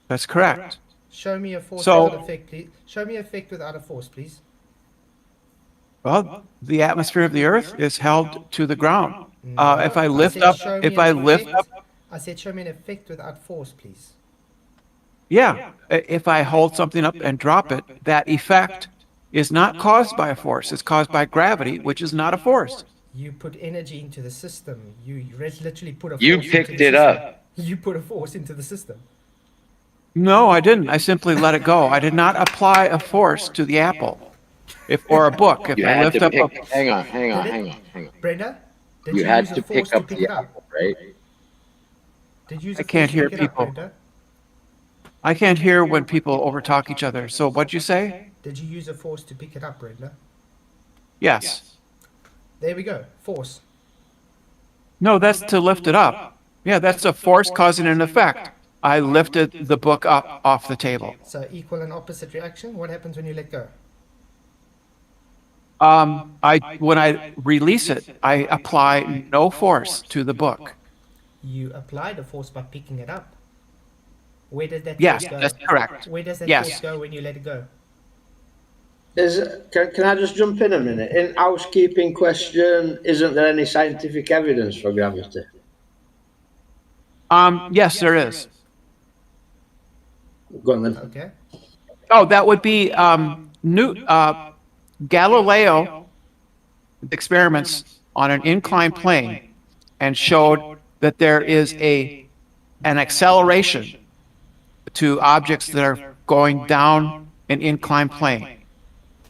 That's correct. Show me a force So- without effect, please. Show me effect without a force, please. Well, the atmosphere of the Earth is held to the ground. If I No, lift said up, show me if an I lift effect. up, I said show me an effect without force, please. yeah, if I hold something up and drop it, that effect is not caused by a force. It's caused by gravity, which is not a force. You put energy into the system. You literally put a You force into picked the it system. up. You put a force into the system. No, I didn't. I simply let it go. I did not apply a force to the apple. If or a book, if You I had lift to up a, pick. Hang on, hang on, Did it? hang on, hang on. Brenda, did You you had use a to force pick to up pick the it up? apple, right? Did you use I a force can't to hear pick it up, people. Brenda? I can't hear when people overtalk each other. So what'd you say? Did you use a force to pick it up, Brenda? Yes. There we go. Force. No, that's to lift it up. Yeah, that's a force causing an effect. I lifted the book up off the table. So equal and opposite reaction. What happens when you let go? When I release it, I apply no force to the book. You apply the force by picking it up. Where does that Yes, force go? that's correct. Where does that Yes. force go when you let it go? Can I just jump in a minute? In housekeeping question, isn't there any scientific evidence for gravity? Yes, there is. Go on then. Okay. Oh, that would be Galileo experiments on an inclined plane and showed that there is an acceleration to objects that are going down an inclined plane.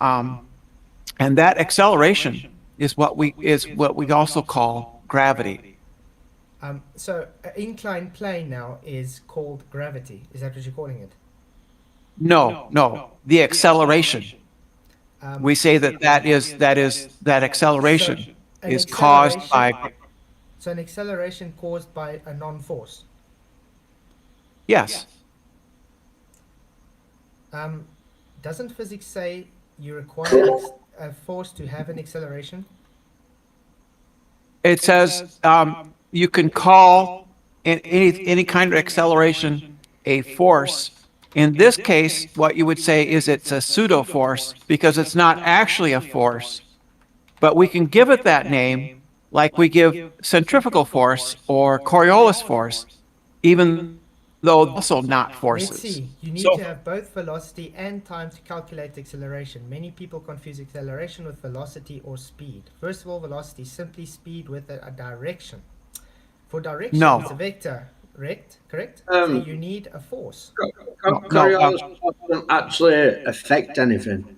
And that acceleration is what we also call gravity. So an inclined plane now is called gravity. Is that what you're calling it? No, the acceleration. We say that acceleration an is caused acceleration- by, So an acceleration caused by a non-force. yes. Doesn't physics say you require a force to have an acceleration? It says you can call any kind of acceleration a force. In this case, what you would say is it's a pseudo force because it's not actually a force, but we can give it that name like we give centrifugal force or Coriolis force, even though also not forces. Let's see. You need So- to have both velocity and time to calculate acceleration. Many people confuse acceleration with velocity or speed. First of all, velocity is simply speed with a direction. For direction, No. it's a vector, correct? Um, So you need a force. Coriolis doesn't actually affect anything.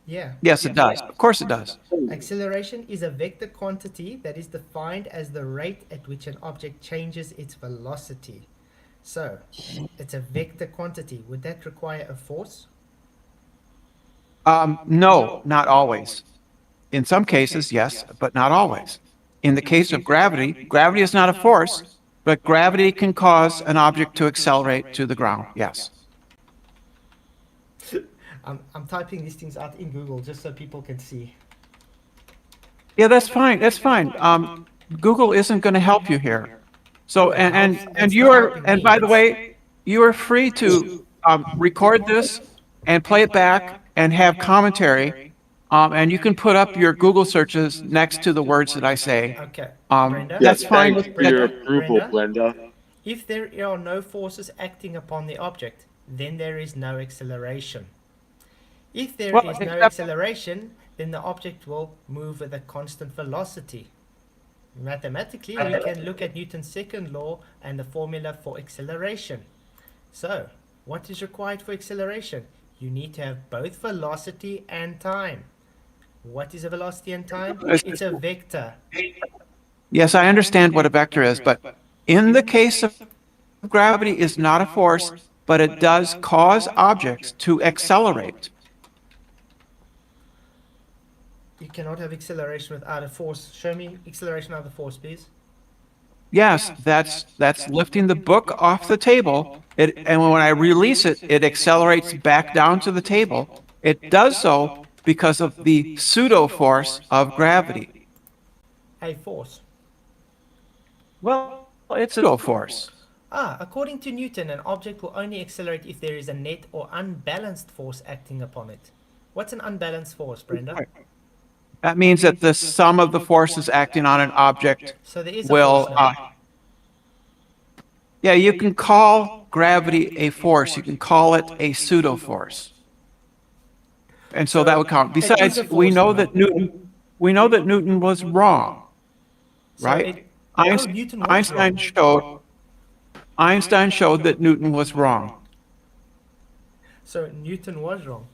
Yeah. Yes, it does. Of course it does. Acceleration is a vector quantity that is defined as the rate at which an object changes its velocity. So, it's a vector quantity. Would that require a force? No, not always. In some cases, yes, but not always. In the case of gravity, gravity is not a force, but gravity can cause an object to accelerate to the ground. Yes. I'm typing these things out in Google just so people can see. Yeah, that's fine. That's fine. Google isn't going to help you here. So, and you are, and by the way, you are free to record this and play it back and have commentary. And you can put up your Google searches next to the words that I say. Okay. That's fine. Thanks for your approval, Brenda. If there are no forces acting upon the object, then there is no acceleration. If there Well, is no except- acceleration, then the object will move with a constant velocity. Mathematically, we can look at Newton's second law and the formula for acceleration. So, what is required for acceleration? You need to have both velocity and time. What is a velocity and time? It's a vector. Yes, I understand what a vector is, but in the case of gravity is not a force, but it does cause objects to accelerate. You cannot have acceleration without a force. Show me acceleration without a force, please. Yes, that's lifting the book off the table. And when I release it, it accelerates back down to the table. It does so because of the pseudo force of gravity. A force. Well, it's a pseudo force. According to Newton, an object will only accelerate if there is a net or unbalanced force acting upon it. What's an unbalanced force, Brenda? That means that the sum of the forces acting on an object So there is a will, force now. yeah, you can call gravity a force. You can call it a pseudo force. And so that would count. It is Besides, a force now. we know that Newton was wrong, So right? Newton was Einstein showed that Newton was wrong. So Newton was wrong,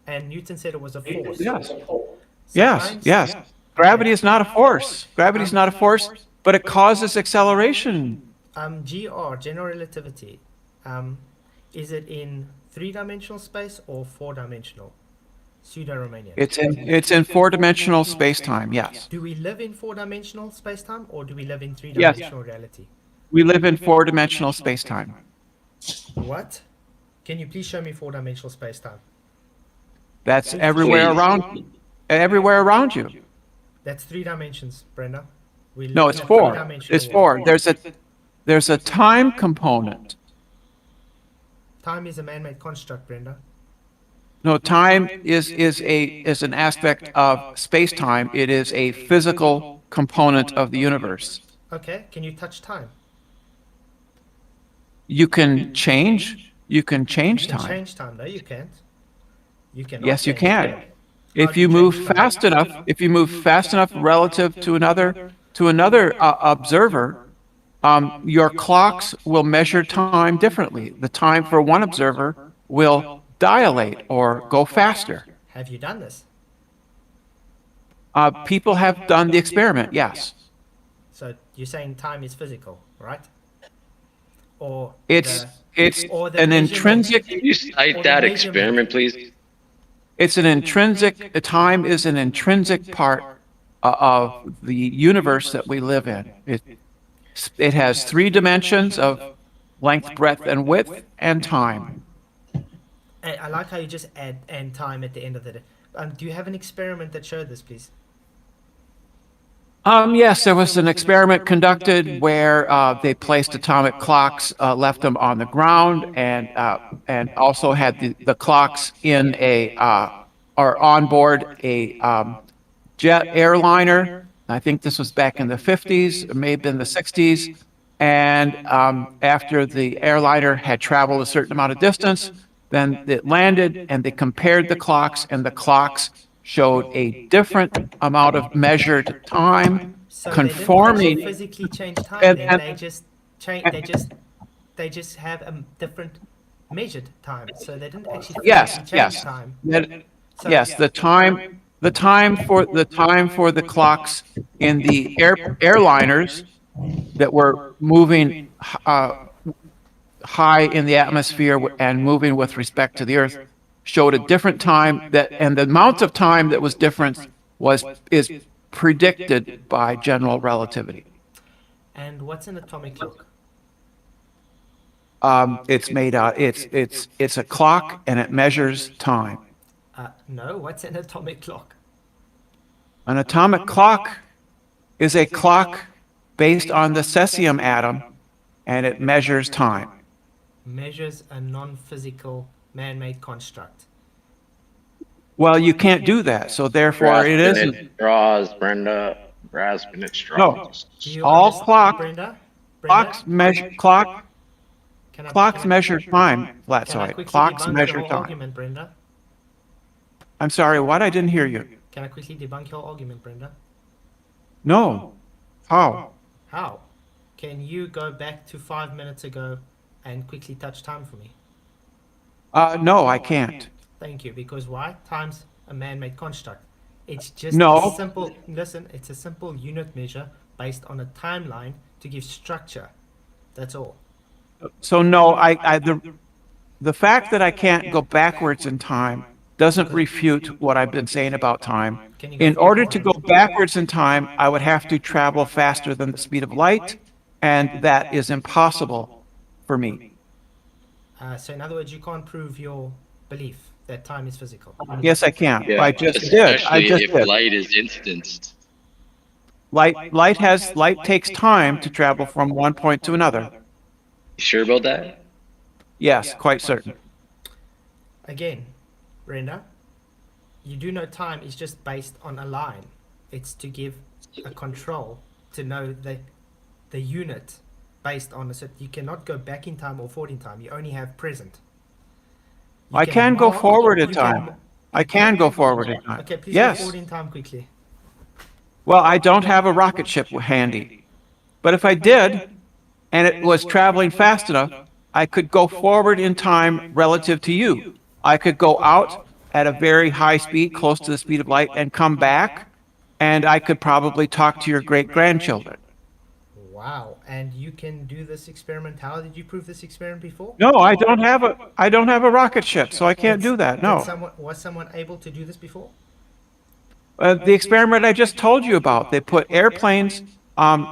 and Newton said it was a force. Yes. So Yes, yes. Gravity is not a force. Gravity is not a force, but it causes acceleration. GR, general relativity, is it in 3-dimensional space or 4-dimensional? Pseudo-Romanian. It's in 4-dimensional space-time, yes. Do we live in 4-dimensional space-time, or do we live in 3-dimensional reality? We live in 4-dimensional space-time. What? Can you please show me 4-dimensional space-time? That's everywhere around you. That's 3 dimensions, Brenda. We live No, in it's a 4. 3-dimensional It's world. 4. There's a time component. Time is a man-made construct, Brenda. No, time is an aspect of space-time. It is a physical component of the universe. Okay, can you touch time? You can change You can time. change time. No, you can't. You cannot Yes, you change can. time. If do you you move change time? fast enough relative to another observer, your clocks will measure time differently. The time for one observer will dilate or go faster. Have you done this? People have done the experiment, yes. So you're saying time is physical, right? Or It's or the an measurement- intrinsic. Can you cite that experiment, please? It's an intrinsic. Time is an intrinsic part of the universe that we live in. It has 3 dimensions of length, breadth, and width, and time. I like how you just add and time at the end of the day. Do you have an experiment that showed this, please? Yes, there was an experiment conducted where they placed atomic clocks, left them on the ground, and also had the clocks in or on board a jet airliner. I think this was back in the 50s, it may have been the 60s. And after the airliner had traveled a certain amount of distance, then it landed, and they compared the clocks, and the clocks showed a different amount of measured time, So conforming. they didn't actually physically change time. And- Then and- they just change. They just have a different measured time. So they didn't actually physically Yes, change yes. time. That- So, Yes, the time for the clocks in the airliners that were moving high in the atmosphere and moving with respect to the Earth showed a different time, and the amount of time that was different is predicted by general relativity. And what's an atomic clock? It's made out. It's a clock, and it measures time. No, what's an atomic clock? An atomic clock is a clock based on the cesium atom, and it measures time. Measures a non-physical man-made construct. Well, you can't do that, so therefore it isn't. It straws, Brenda. Grasping at straws. No, Do you all understand, Brenda? clocks measure Can I- clocks can I- measure time. Can I Sorry, quickly clocks debunk measure your time. argument, Brenda? I'm sorry, what? I didn't hear you. Can I quickly debunk your argument, Brenda? No. How? How? Can you go back to 5 minutes ago and quickly touch time for me? No, I can't. Thank you. Because why? Time's a man-made construct. It's just No. a simple, listen, it's a simple unit measure based on a timeline to give structure. That's all. So no, the fact that I can't go backwards in time doesn't refute what I've been saying about time. Can you go In forward? order to go backwards in time, I would have to travel faster than the speed of light, and that is impossible for me. So in other words, you can't prove your belief that time is physical. Yes, I can. Yeah, I just did. especially if did. light is instanced. Light takes time to travel from one point to another. You sure about that? Yes, quite certain. Again, Brenda, you do know time is just based on a line. It's to give a control to know the unit based on a certain. You cannot go back in time or forward in time. You only have present. You I can go mark- forward in you time. can- I can go forward in time. Okay, please go Yes. forward in time quickly. Well, I don't have a rocket ship handy. But if I did, and it was traveling fast enough, I could go forward in time relative to you. I could go out at a very high speed, close to the speed of light, and come back, and I could probably talk to your great-grandchildren. Wow, and you can do this experiment. How did you prove this experiment before? No, I don't have a rocket ship, so I can't do that. No. Was someone able to do this before? The experiment I just told you about, they put airplanes,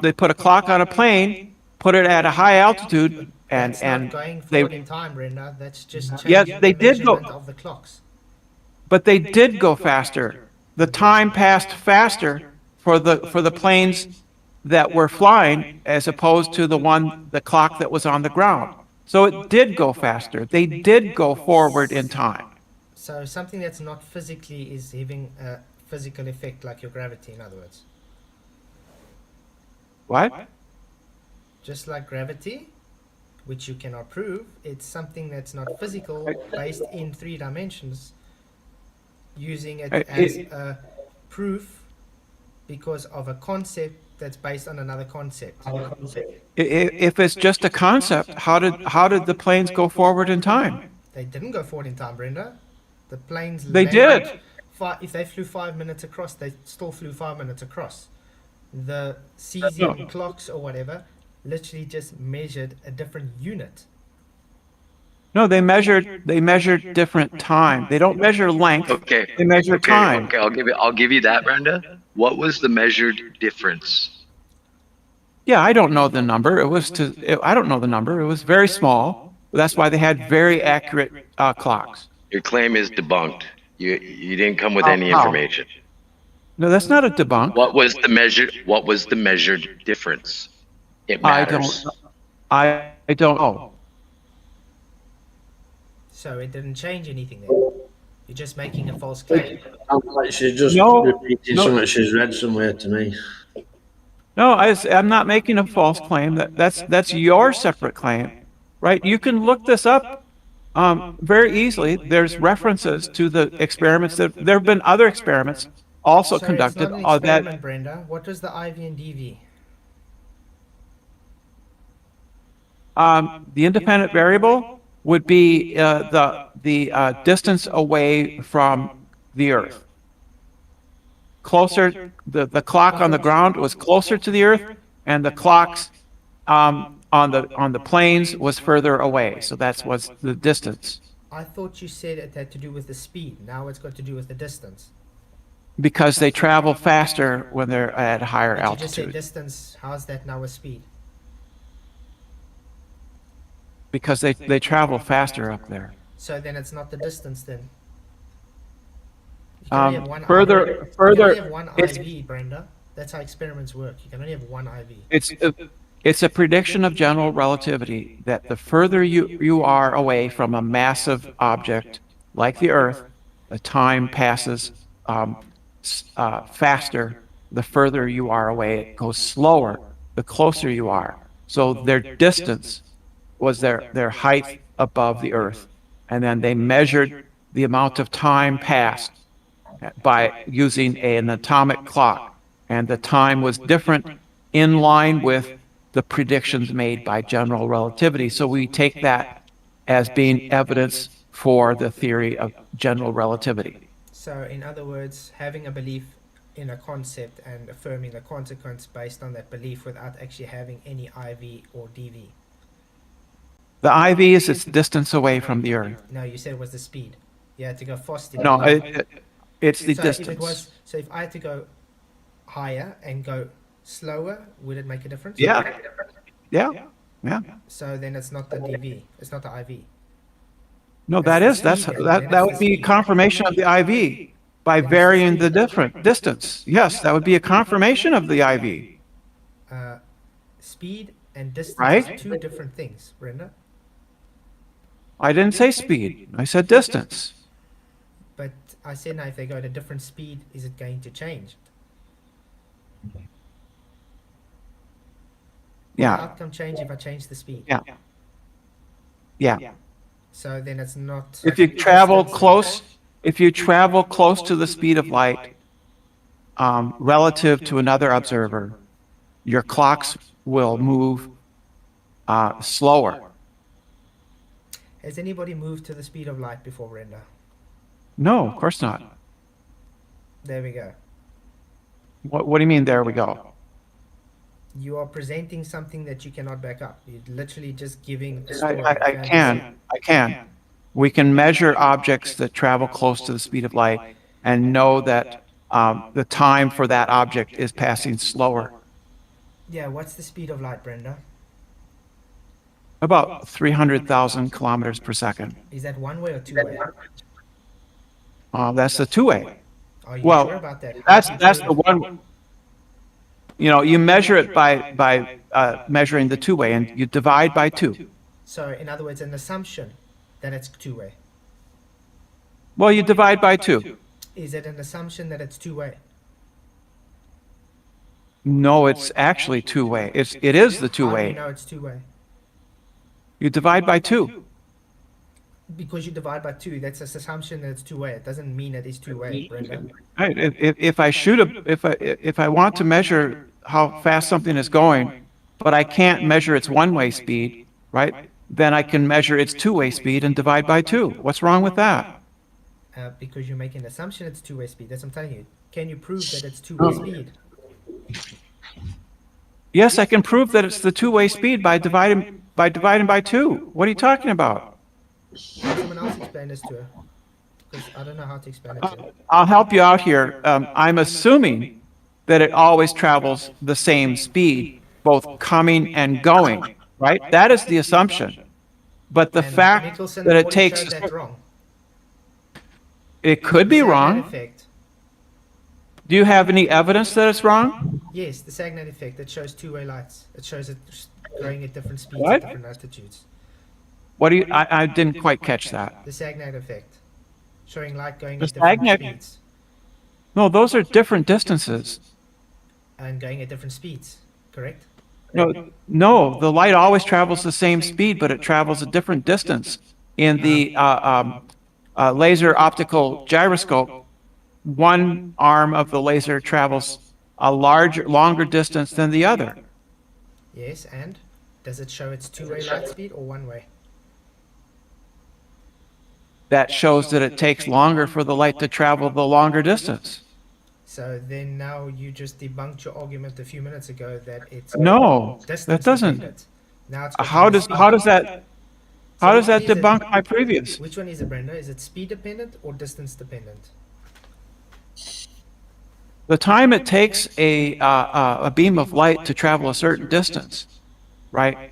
they put a clock on a plane, put it at a high altitude, That's and not going they, forward in time, Brenda. That's just changing Yes, they the did go- measurement of the clocks. but they did go faster. The time passed faster for the planes that were flying as opposed to the clock that was on the ground. So it did go faster. They did go forward in time. So something that's not physically is having a physical effect, like your gravity, in other words. What? Just like gravity, which you cannot prove, it's something that's not physical, based in 3 dimensions, using it as a proof because of a concept that's based on another concept. If it's just a concept, how did the planes go forward in time? They didn't go forward in time, Brenda. The planes They landed did. If they flew 5 minutes across, they still flew 5 minutes across. The cesium clocks or whatever literally just measured a different unit. No, they measured different time. They don't measure length. Okay. They measure time. Okay, I'll give you that, Brenda. What was the measured difference? Yeah, I don't know the number. I don't know the number. It was very small. That's why they had very accurate clocks. Your claim is debunked. You didn't come with How- any how? information. No, that's not a debunk. What was the measured difference? It matters. I don't know. So it didn't change anything then. You're just making a false claim. Sounds like she's just No, repeating no. something she's read somewhere to me. No, I'm not making a false claim. That's your separate claim, right? You can look this up very easily. There's references to the experiments that there have been other experiments also So conducted it's not an on experiment, that. Brenda. What was the IV and DV? The independent variable would be the distance away from the Earth. Closer, the clock on the ground was closer to the Earth, and the clocks on the planes was further away. So that was the distance. I thought you said it had to do with the speed. Now it's got to do with the distance. Because they travel faster when they're at a higher But you just said altitude. distance. How's that now a speed? Because they travel faster up there. So then it's not the distance then. You can only have one Further, IV. You can only have one it's IV, Brenda. That's how experiments work. You can only have one IV. it's a prediction of general relativity that the further you are away from a massive object like the Earth, the time passes faster. The further you are away, it goes slower. The closer you are. So their distance was their height above the Earth, and then they measured the amount of time passed by using an atomic clock, and the time was different in line with the predictions made by general relativity. So we take that as being evidence for the theory of general relativity. So in other words, having a belief in a concept and affirming the consequence based on that belief without actually having any IV or DV. The IV is its distance away from the Earth. No, you said it was the speed. You had to go faster. No, it's the So distance. if I had to go higher and go slower, would it make a difference? Yeah. Yeah. Yeah. So then it's not the DV. It's not the IV. No, That's that's the speed. that would be confirmation of the IV by varying the different distance. Yes, that would be a confirmation of the IV. Speed and distance Right? is two different things, Brenda. I didn't say speed. I said distance. But I said now if they go at a different speed, is it going to change? Will the Yeah. outcome change if I change the speed? Yeah. Yeah. So then it's not. If you travel distance. close to the speed of light, relative to another observer, your clocks will move slower. Has anybody moved to the speed of light before, Brenda? No, of course not. There we go. What do you mean? There we go. You are presenting something that you cannot back up. You're literally just giving a I, story. I, I can. I can. We can measure objects that travel close to the speed of light and know that the time for that object is passing slower. Yeah, what's the speed of light, Brenda? About 300,000 kilometers per second. Is that one way or two way? That's the two-way. Are you Well, sure about that? that's the one. You know, you measure it by measuring the two-way, and you divide by 2. So, in other words, an assumption that it's two way. Well, you divide by 2. Is it an assumption that it's two way? No, it's actually two-way. It is the How do you two-way. know it's two way? You divide by 2. Because you divide by 2, that's an assumption that it's two way. It doesn't mean it is two way, Brenda. Right. If I want to measure how fast something is going, but I can't measure its one-way speed, right? Then I can measure its two-way speed and divide by 2. What's wrong with that? Because you're making an assumption it's two way speed. That's what I'm telling you. Can you prove that it's two way speed? Yes, I can prove that it's the two-way speed by dividing by 2. What are you talking about? Can someone else explain this to her? Because I don't know how to explain it to her. I'll help you out here. I'm assuming that it always travels the same speed, both coming and going, right? That is the assumption. But the And fact Nicholson that it already takes, showed that wrong. it could be The Sagnat wrong. effect. Do you have any evidence that it's wrong? Yes, the Sagnat effect that shows two-way lights. It shows it going at different speeds What? at different altitudes. What do you, I didn't quite catch that. The Sagnat effect, showing light going The at different Sagnat- speeds No, those are different distances. and going at different speeds. Correct? No, the light always travels the same speed, but it travels a different distance. In the laser optical gyroscope, one arm of the laser travels a longer distance than the other. Yes, and does it show its two-way light speed or one-way? That shows that it takes longer for the light to travel the longer distance. So then now you just debunked your argument a few minutes ago that it's No, distance that doesn't. dependent. Now it's got to How be does speed. that So how does which that one is it? debunk my previous? Which one is it, Brenda? Is it speed dependent or distance dependent? The time it takes a beam of light to travel a certain distance, right?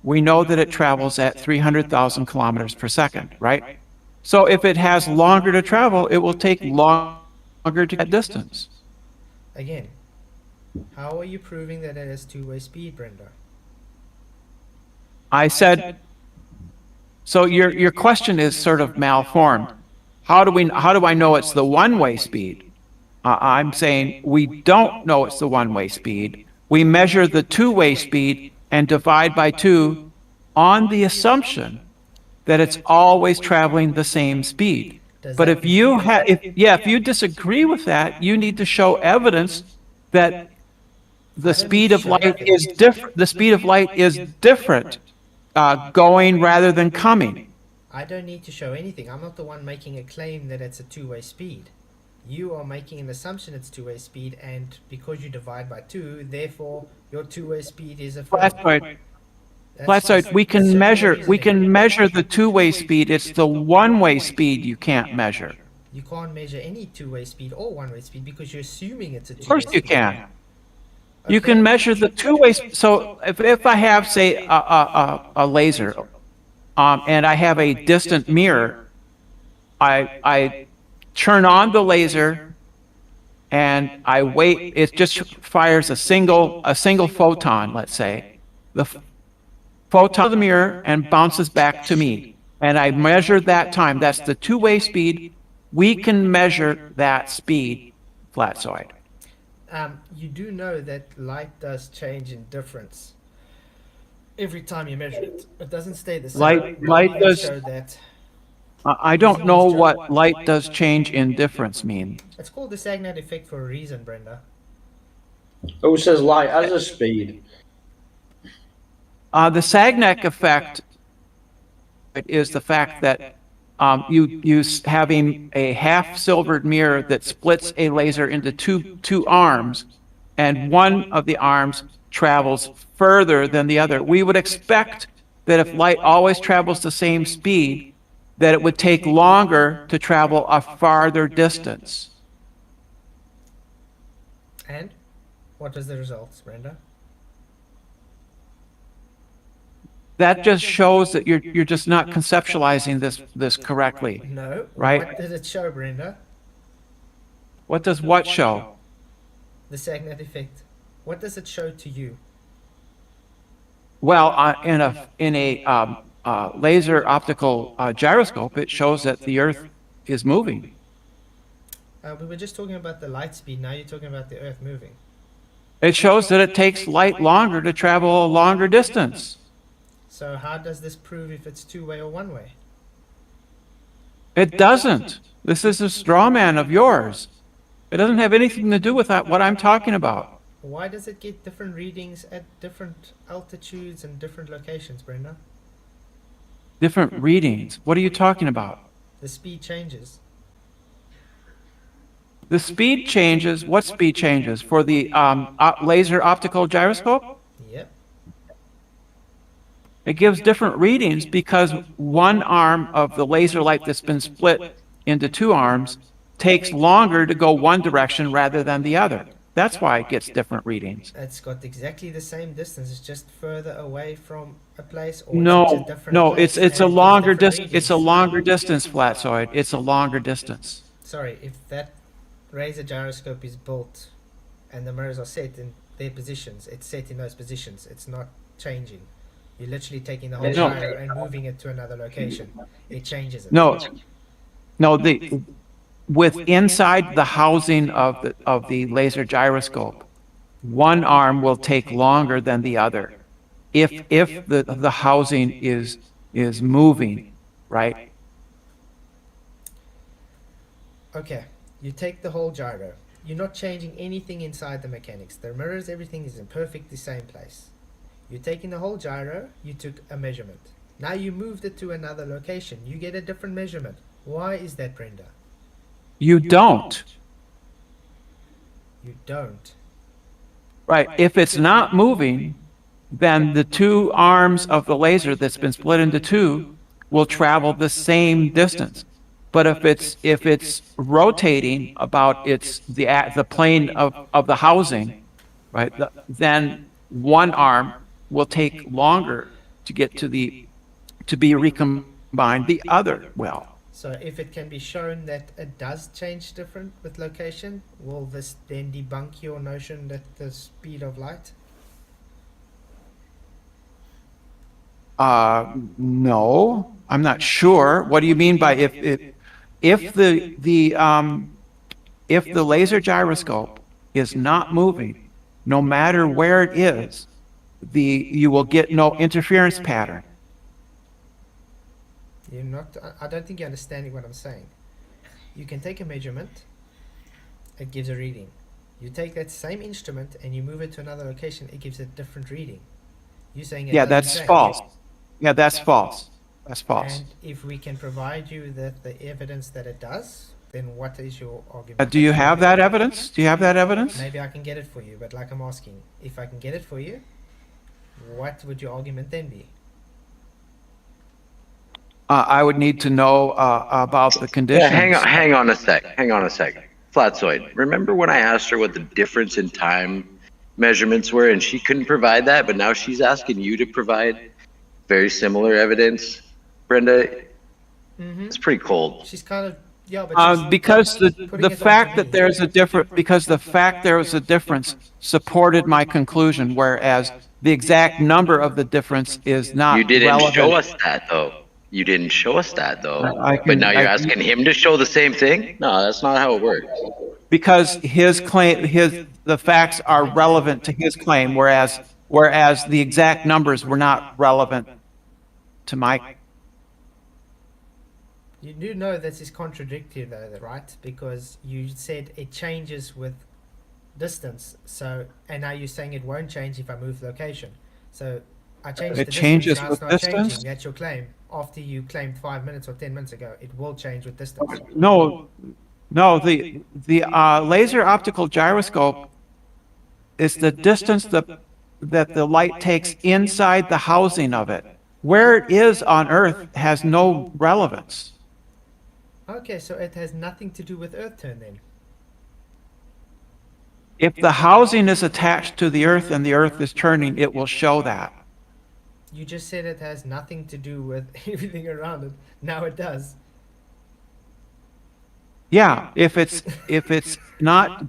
We know that it travels at 300,000 kilometers per second, right? So if it has longer to travel, it will take longer to get distance. Again, how are you proving that it has two-way speed, Brenda? I said, so your question is sort of malformed. How do I know it's the one-way speed? I'm saying we don't know it's the one-way speed. We measure the two-way speed and divide by 2 on the assumption that it's always traveling the same speed. Does But that if you disagree with that, you need to show evidence that the speed of light is different. The speed of light is different, going rather than coming. I don't need to show anything. I'm not the one making a claim that it's a two-way speed. You are making an assumption it's two-way speed, and because you divide by 2, therefore your two-way speed is a That's right. That's right. We circular can reasoning. measure the two-way speed. It's the one-way speed you can't measure. You can't measure any two-way speed or one-way speed because you're assuming it's a two-way Of course speed. you can. You Okay. can measure the two-way. So if I have, say, a laser, and I have a distant mirror, I turn on the laser, and I wait. It just fires a single photon, let's say. The photon of the mirror and bounces back to me, and I measure that time. That's the two-way speed we can measure that speed, Flatsoid. You do know that light does change in difference every time you measure it. It doesn't stay the same. Light We'll even does. show that. I don't know what light does change in difference mean. It's called the Sagnat effect for a reason, Brenda. Who says light has a speed? The Sagnac effect is the fact that you having a half silvered mirror that splits a laser into two arms, and one of the arms travels further than the other. We would expect that if light always travels the same speed, that it would take longer to travel a farther distance. And what was the results, Brenda? That just shows that you're just not conceptualizing this correctly. No. Right? What did it show, Brenda? What does what show? The Sagnat effect. What does it show to you? Well, in a laser optical gyroscope, it shows that the Earth is moving. We were just talking about the light speed. Now you're talking about the Earth moving. It shows that it takes light longer to travel a longer distance. So how does this prove if it's two-way or one-way? It doesn't. This is a straw man of yours. It doesn't have anything to do with what I'm talking about. Why does it get different readings at different altitudes and different locations, Brenda? Different readings. What are you talking about? The speed changes. The speed changes. What speed changes? For the laser optical gyroscope? Yep. It gives different readings because one arm of the laser light that's been split into two arms takes longer to go one direction rather than the other. That's why it gets different readings. It's got exactly the same distance. It's just further away from a place, or No, it's a different no, place it's a and longer different it's a readings. longer distance, Flatsoid. It's a longer distance. Sorry, if that laser gyroscope is built and the mirrors are set in their positions, it's set in those positions. It's not changing. You're literally taking the whole No. gyro and moving it to another location. It changes it. No, with inside the housing of the laser gyroscope, one arm will take longer than the other. If the housing is moving, right? Okay, you take the whole gyro. You're not changing anything inside the mechanics. The mirrors, everything is in perfectly same place. You're taking the whole gyro, you took a measurement. Now you moved it to another location. You get a different measurement. Why is that, Brenda? You don't. You don't. Right. If it's not moving, then the two arms of the laser that's been split into two will travel the same distance. But if it's rotating about the plane of the housing, right, then one arm will take longer to get to be recombined. The other will. So if it can be shown that it does change different with location, will this then debunk your notion that the speed of light? No, I'm not sure. What do you mean by if the laser gyroscope is not moving, no matter where it is, you will get no interference pattern. You're not. I don't think you're understanding what I'm saying. You can take a measurement. It gives a reading. You take that same instrument and you move it to another location. It gives a different reading. You're saying it Yeah, doesn't that's change. false. Yeah, that's false. That's false. And if we can provide you the evidence that it does, then what is your argument? Do you have that evidence? Do you have that evidence? Maybe I can get it for you, but like I'm asking, if I can get it for you, what would your argument then be? I would need to know about the conditions. Yeah, hang on a sec. Flatsoid, remember when I asked her what the difference in time measurements were and she couldn't provide that, but now she's asking you to provide very similar evidence? Brenda, it's pretty cold. She's kind of, yeah, but she's Because putting the it fact onto that me. there's a difference, because the fact there was a difference supported my conclusion, whereas the exact number of the difference is not You didn't relevant. show us that, though. You didn't show us that though. I But can- now you're I- asking him to show the same thing? No, that's not how it works. Because his claim, the facts are relevant to his claim, whereas the exact numbers were not relevant to my. You do know this is contradictory though, right? Because you said it changes with distance. So, and now you're saying it won't change if I move location. So I changed It the changes distance, now with it's not distance? changing. That's your claim. After you claimed 5 minutes or 10 minutes ago, it will change with distance. No, no, the laser optical gyroscope is the distance that the light takes inside the housing of it. Where it is on Earth has no relevance. Okay, so it has nothing to do with Earth turn then. If the housing is attached to the Earth and the Earth is turning, it will show that. You just said it has nothing to do with everything around it. Now it does. Yeah, if it's not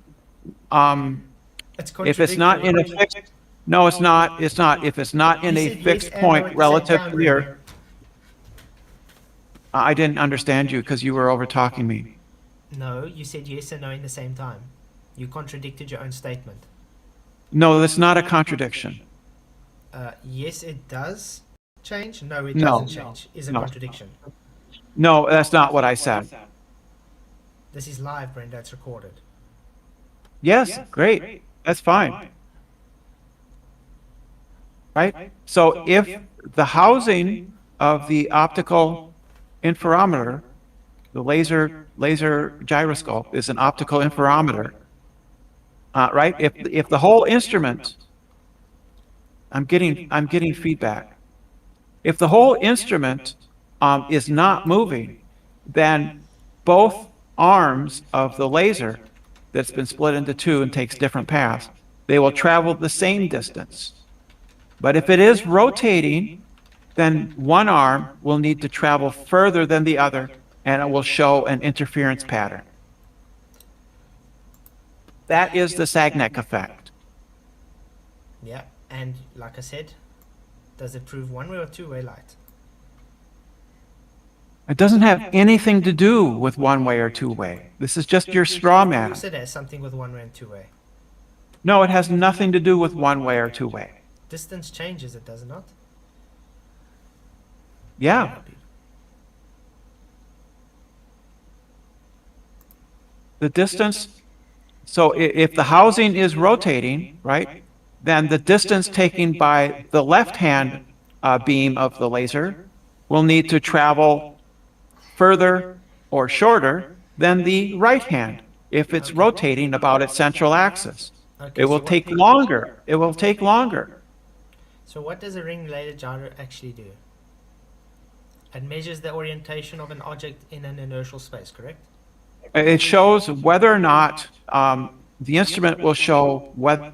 It's if it's not in a fixed, no, it's not. It's not. If it's not in a fixed point relative to the Earth. I didn't understand you because you were over talking me. No, you said yes and no in the same time. You contradicted your own statement. No, that's not a contradiction. Yes, it does change. No, it No. doesn't change. Is a No. contradiction. No, that's not what I said. This is live, Brenda. It's recorded. Yes, great. That's fine. Right? So if the housing of the optical interferometer, the laser gyroscope is an optical interferometer, right? If the whole instrument, I'm getting feedback. If the whole instrument is not moving, then both arms of the laser that's been split into two and takes different paths, they will travel the same distance. But if it is rotating, then one arm will need to travel further than the other, and it will show an interference pattern. That is the Sagnac effect. Yeah, and like I said, does it prove one-way or two-way light? It doesn't have anything to do with one-way or two-way. This is just your straw Of man. course it has something with one-way and two-way. No, it has nothing to do with one-way or two-way. Distance changes, it does not? Yeah. The distance, so if the housing is rotating, right, then the distance taken by the left-hand beam of the laser will need to travel further or shorter than the right hand if it's rotating about its central axis. Okay, It will take longer. It will take longer. So what does a ring laser gyro actually do? It measures the orientation of an object in an inertial space, correct? It shows whether or not the instrument will show whether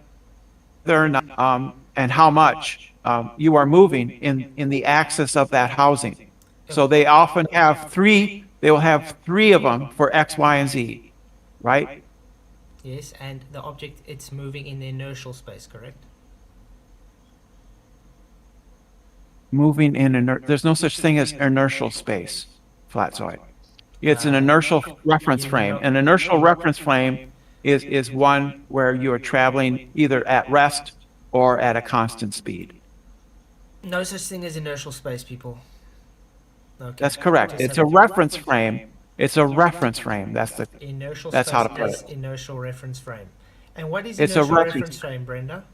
or not and how much you are moving in the axis of that housing. So they often have three. They will have three of them for X, Y, and Z, right? Yes, and the object, it's moving in the inertial space, correct? Moving in there's no such thing as inertial space, flatzoid. It's an inertial reference frame. An inertial reference frame is one where you are traveling either at rest or at a constant speed. No such thing as inertial space, people. Okay. That's correct. Just It's have a reference frame. It's a reference frame. inertial that's space how to put is it. inertial reference frame. And what is It's a inertial reference- reference frame, Brenda?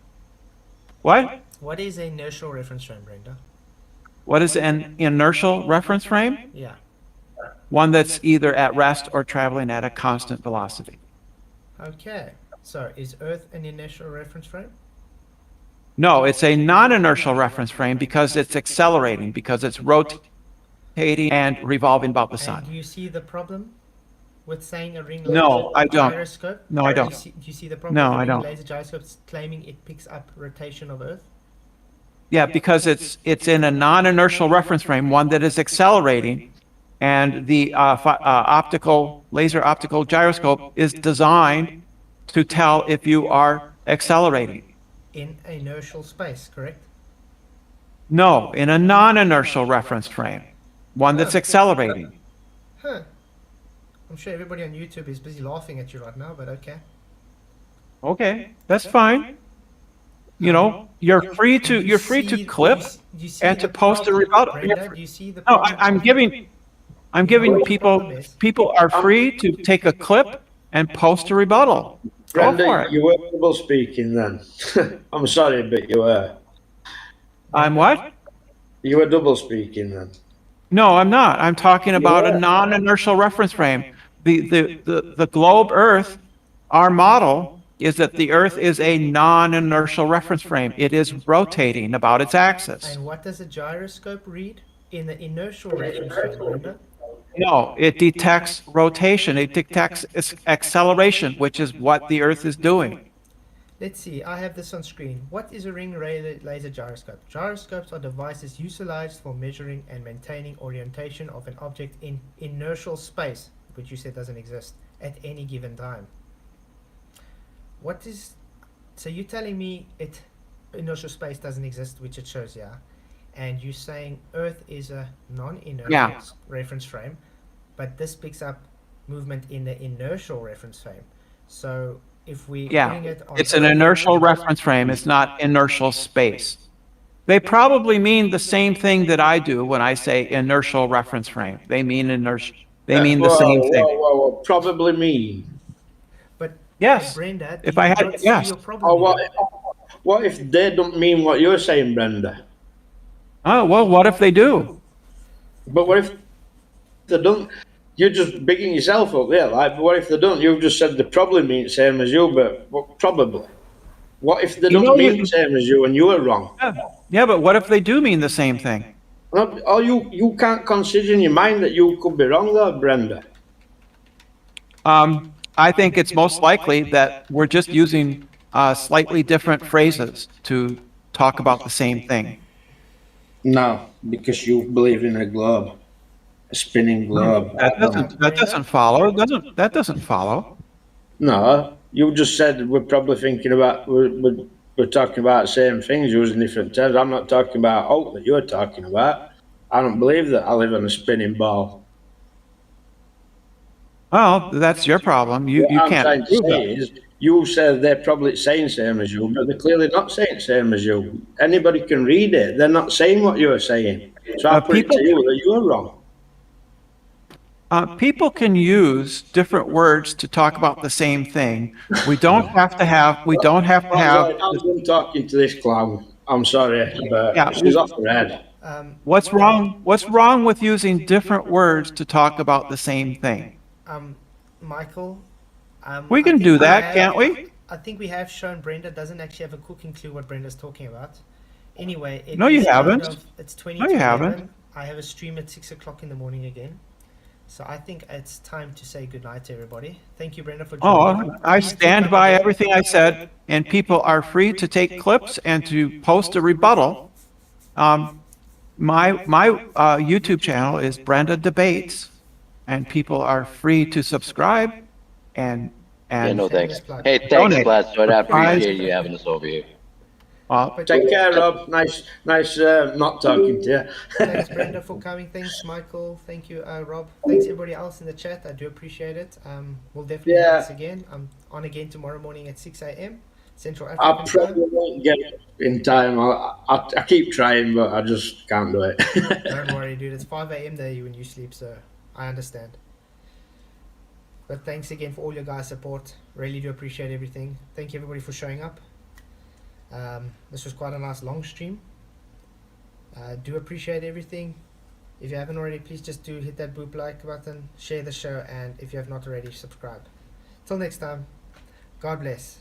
What? What is an inertial reference frame, Brenda? What is an inertial reference frame? Yeah. One that's either at rest or traveling at a constant velocity. Okay. So is Earth an inertial reference frame? No, it's a non-inertial reference frame because it's accelerating, because it's rotating and revolving about the And sun. do you see the problem with saying a ring No, laser I don't. gyroscope? No, I don't. Do you see the problem No, with I a ring don't. laser gyroscope claiming it picks up rotation of Earth? Yeah, because it's in a non-inertial reference frame, one that is accelerating, and the laser optical gyroscope is designed to tell if you are accelerating. In inertial space, correct? No, in a non-inertial reference frame. one that's accelerating. Huh. I'm sure everybody on YouTube is busy laughing at you right now, but okay. Okay, that's fine. You know, you're free to clip Do you see and to the post a problem, rebuttal. Brenda? Do you see the No, problem? I'm giving You know what the people problem is? are free to take a clip and post a rebuttal. Go Brenda, for it. you were double speaking then. I'm sorry, but you were. I'm what? You were double speaking then. No, I'm not. I'm talking about a were. non-inertial reference frame. The globe Earth, our model is that the Earth is a non-inertial reference frame. It is rotating about its axis. And what does a gyroscope read in the inertial reference frame, Brenda? No, it detects rotation. It detects acceleration, which is what the Earth is doing. Let's see, I have this on screen. What is a ring laser gyroscope? Gyroscopes are devices utilized for measuring and maintaining orientation of an object in inertial space, which you said doesn't exist, at any given time. What is... So you're telling me inertial space doesn't exist, which it shows here, and you're saying Earth is a non-inertial reference frame, but this picks up movement in the inertial reference frame. So if we're putting it on It's an inertial reference frame. It's not inertial space. They probably mean the same thing that I do when I say inertial reference frame. They mean inertial. They mean the same thing. Whoa. Probably mean. But Yes. Brenda, If I had, not see yes. your problem Or here? what if they don't mean what you're saying, Brenda? Oh, well, what if they do? But what if they don't? You're just bigging yourself up there. Like, but what if they don't? You've just said they probably mean the same as you, but probably. What if they don't mean the same as you and you are wrong? Yeah, but what if they do mean the same thing? Or you can't consider in your mind that you could be wrong though, Brenda. I think it's most likely that we're just using slightly different phrases to talk about the same thing. No, because you believe in a globe, a spinning globe. That doesn't follow. That doesn't follow. No, you just said we're probably thinking about we're talking about the same things using different terms. I'm not talking about Hulk that you're talking about. I don't believe that I live on a spinning ball. Well, that's your problem. You What I'm can't trying to prove say that. is, you said they're probably saying same as you, but they're clearly not saying same as you. Anybody can read it. They're not saying what you're saying. So I put it to you that you're wrong. People can use different words to talk about the same thing. We don't have to have. I'm done talking to this clown. I'm sorry, but she's off her head. What's wrong? What's wrong with using different words to talk about the same thing? Michael, We can do that, can't we? I think we have shown Brenda doesn't actually have a cooking clue what Brenda's talking about. Anyway, No, you haven't. It's 20 No, to you 11. haven't. I have a stream at 6 o'clock in the morning again. So I think it's time to say goodnight to everybody. Thank you, Brenda, for joining. I stand by everything I said, and people are free to take clips and to post a rebuttal. My YouTube channel is Brenda Debates, and people are free to subscribe and Yeah, no thanks. plug. Hey, thanks, Donate. Gladstone. I appreciate you having us over here. Take care, Rob. Nice not talking to you. Thanks, Brenda, for coming. Thanks, Michael. Thank you, Rob. Thanks, everybody else in the chat. I do appreciate it. We'll definitely do this again. I'm on again tomorrow morning at 6 a.m. Central I African time. probably won't get it in time. I keep trying, but I just can't do it. Don't worry, dude. It's 5 a.m. there when you sleep, so I understand. But thanks again for all your guys' support. Really do appreciate everything. Thank you, everybody, for showing up. This was quite a nice long stream. Do appreciate everything. If you haven't already, please just do hit that boop like button, share the show, and if you have not already, subscribe. Till next time, God bless.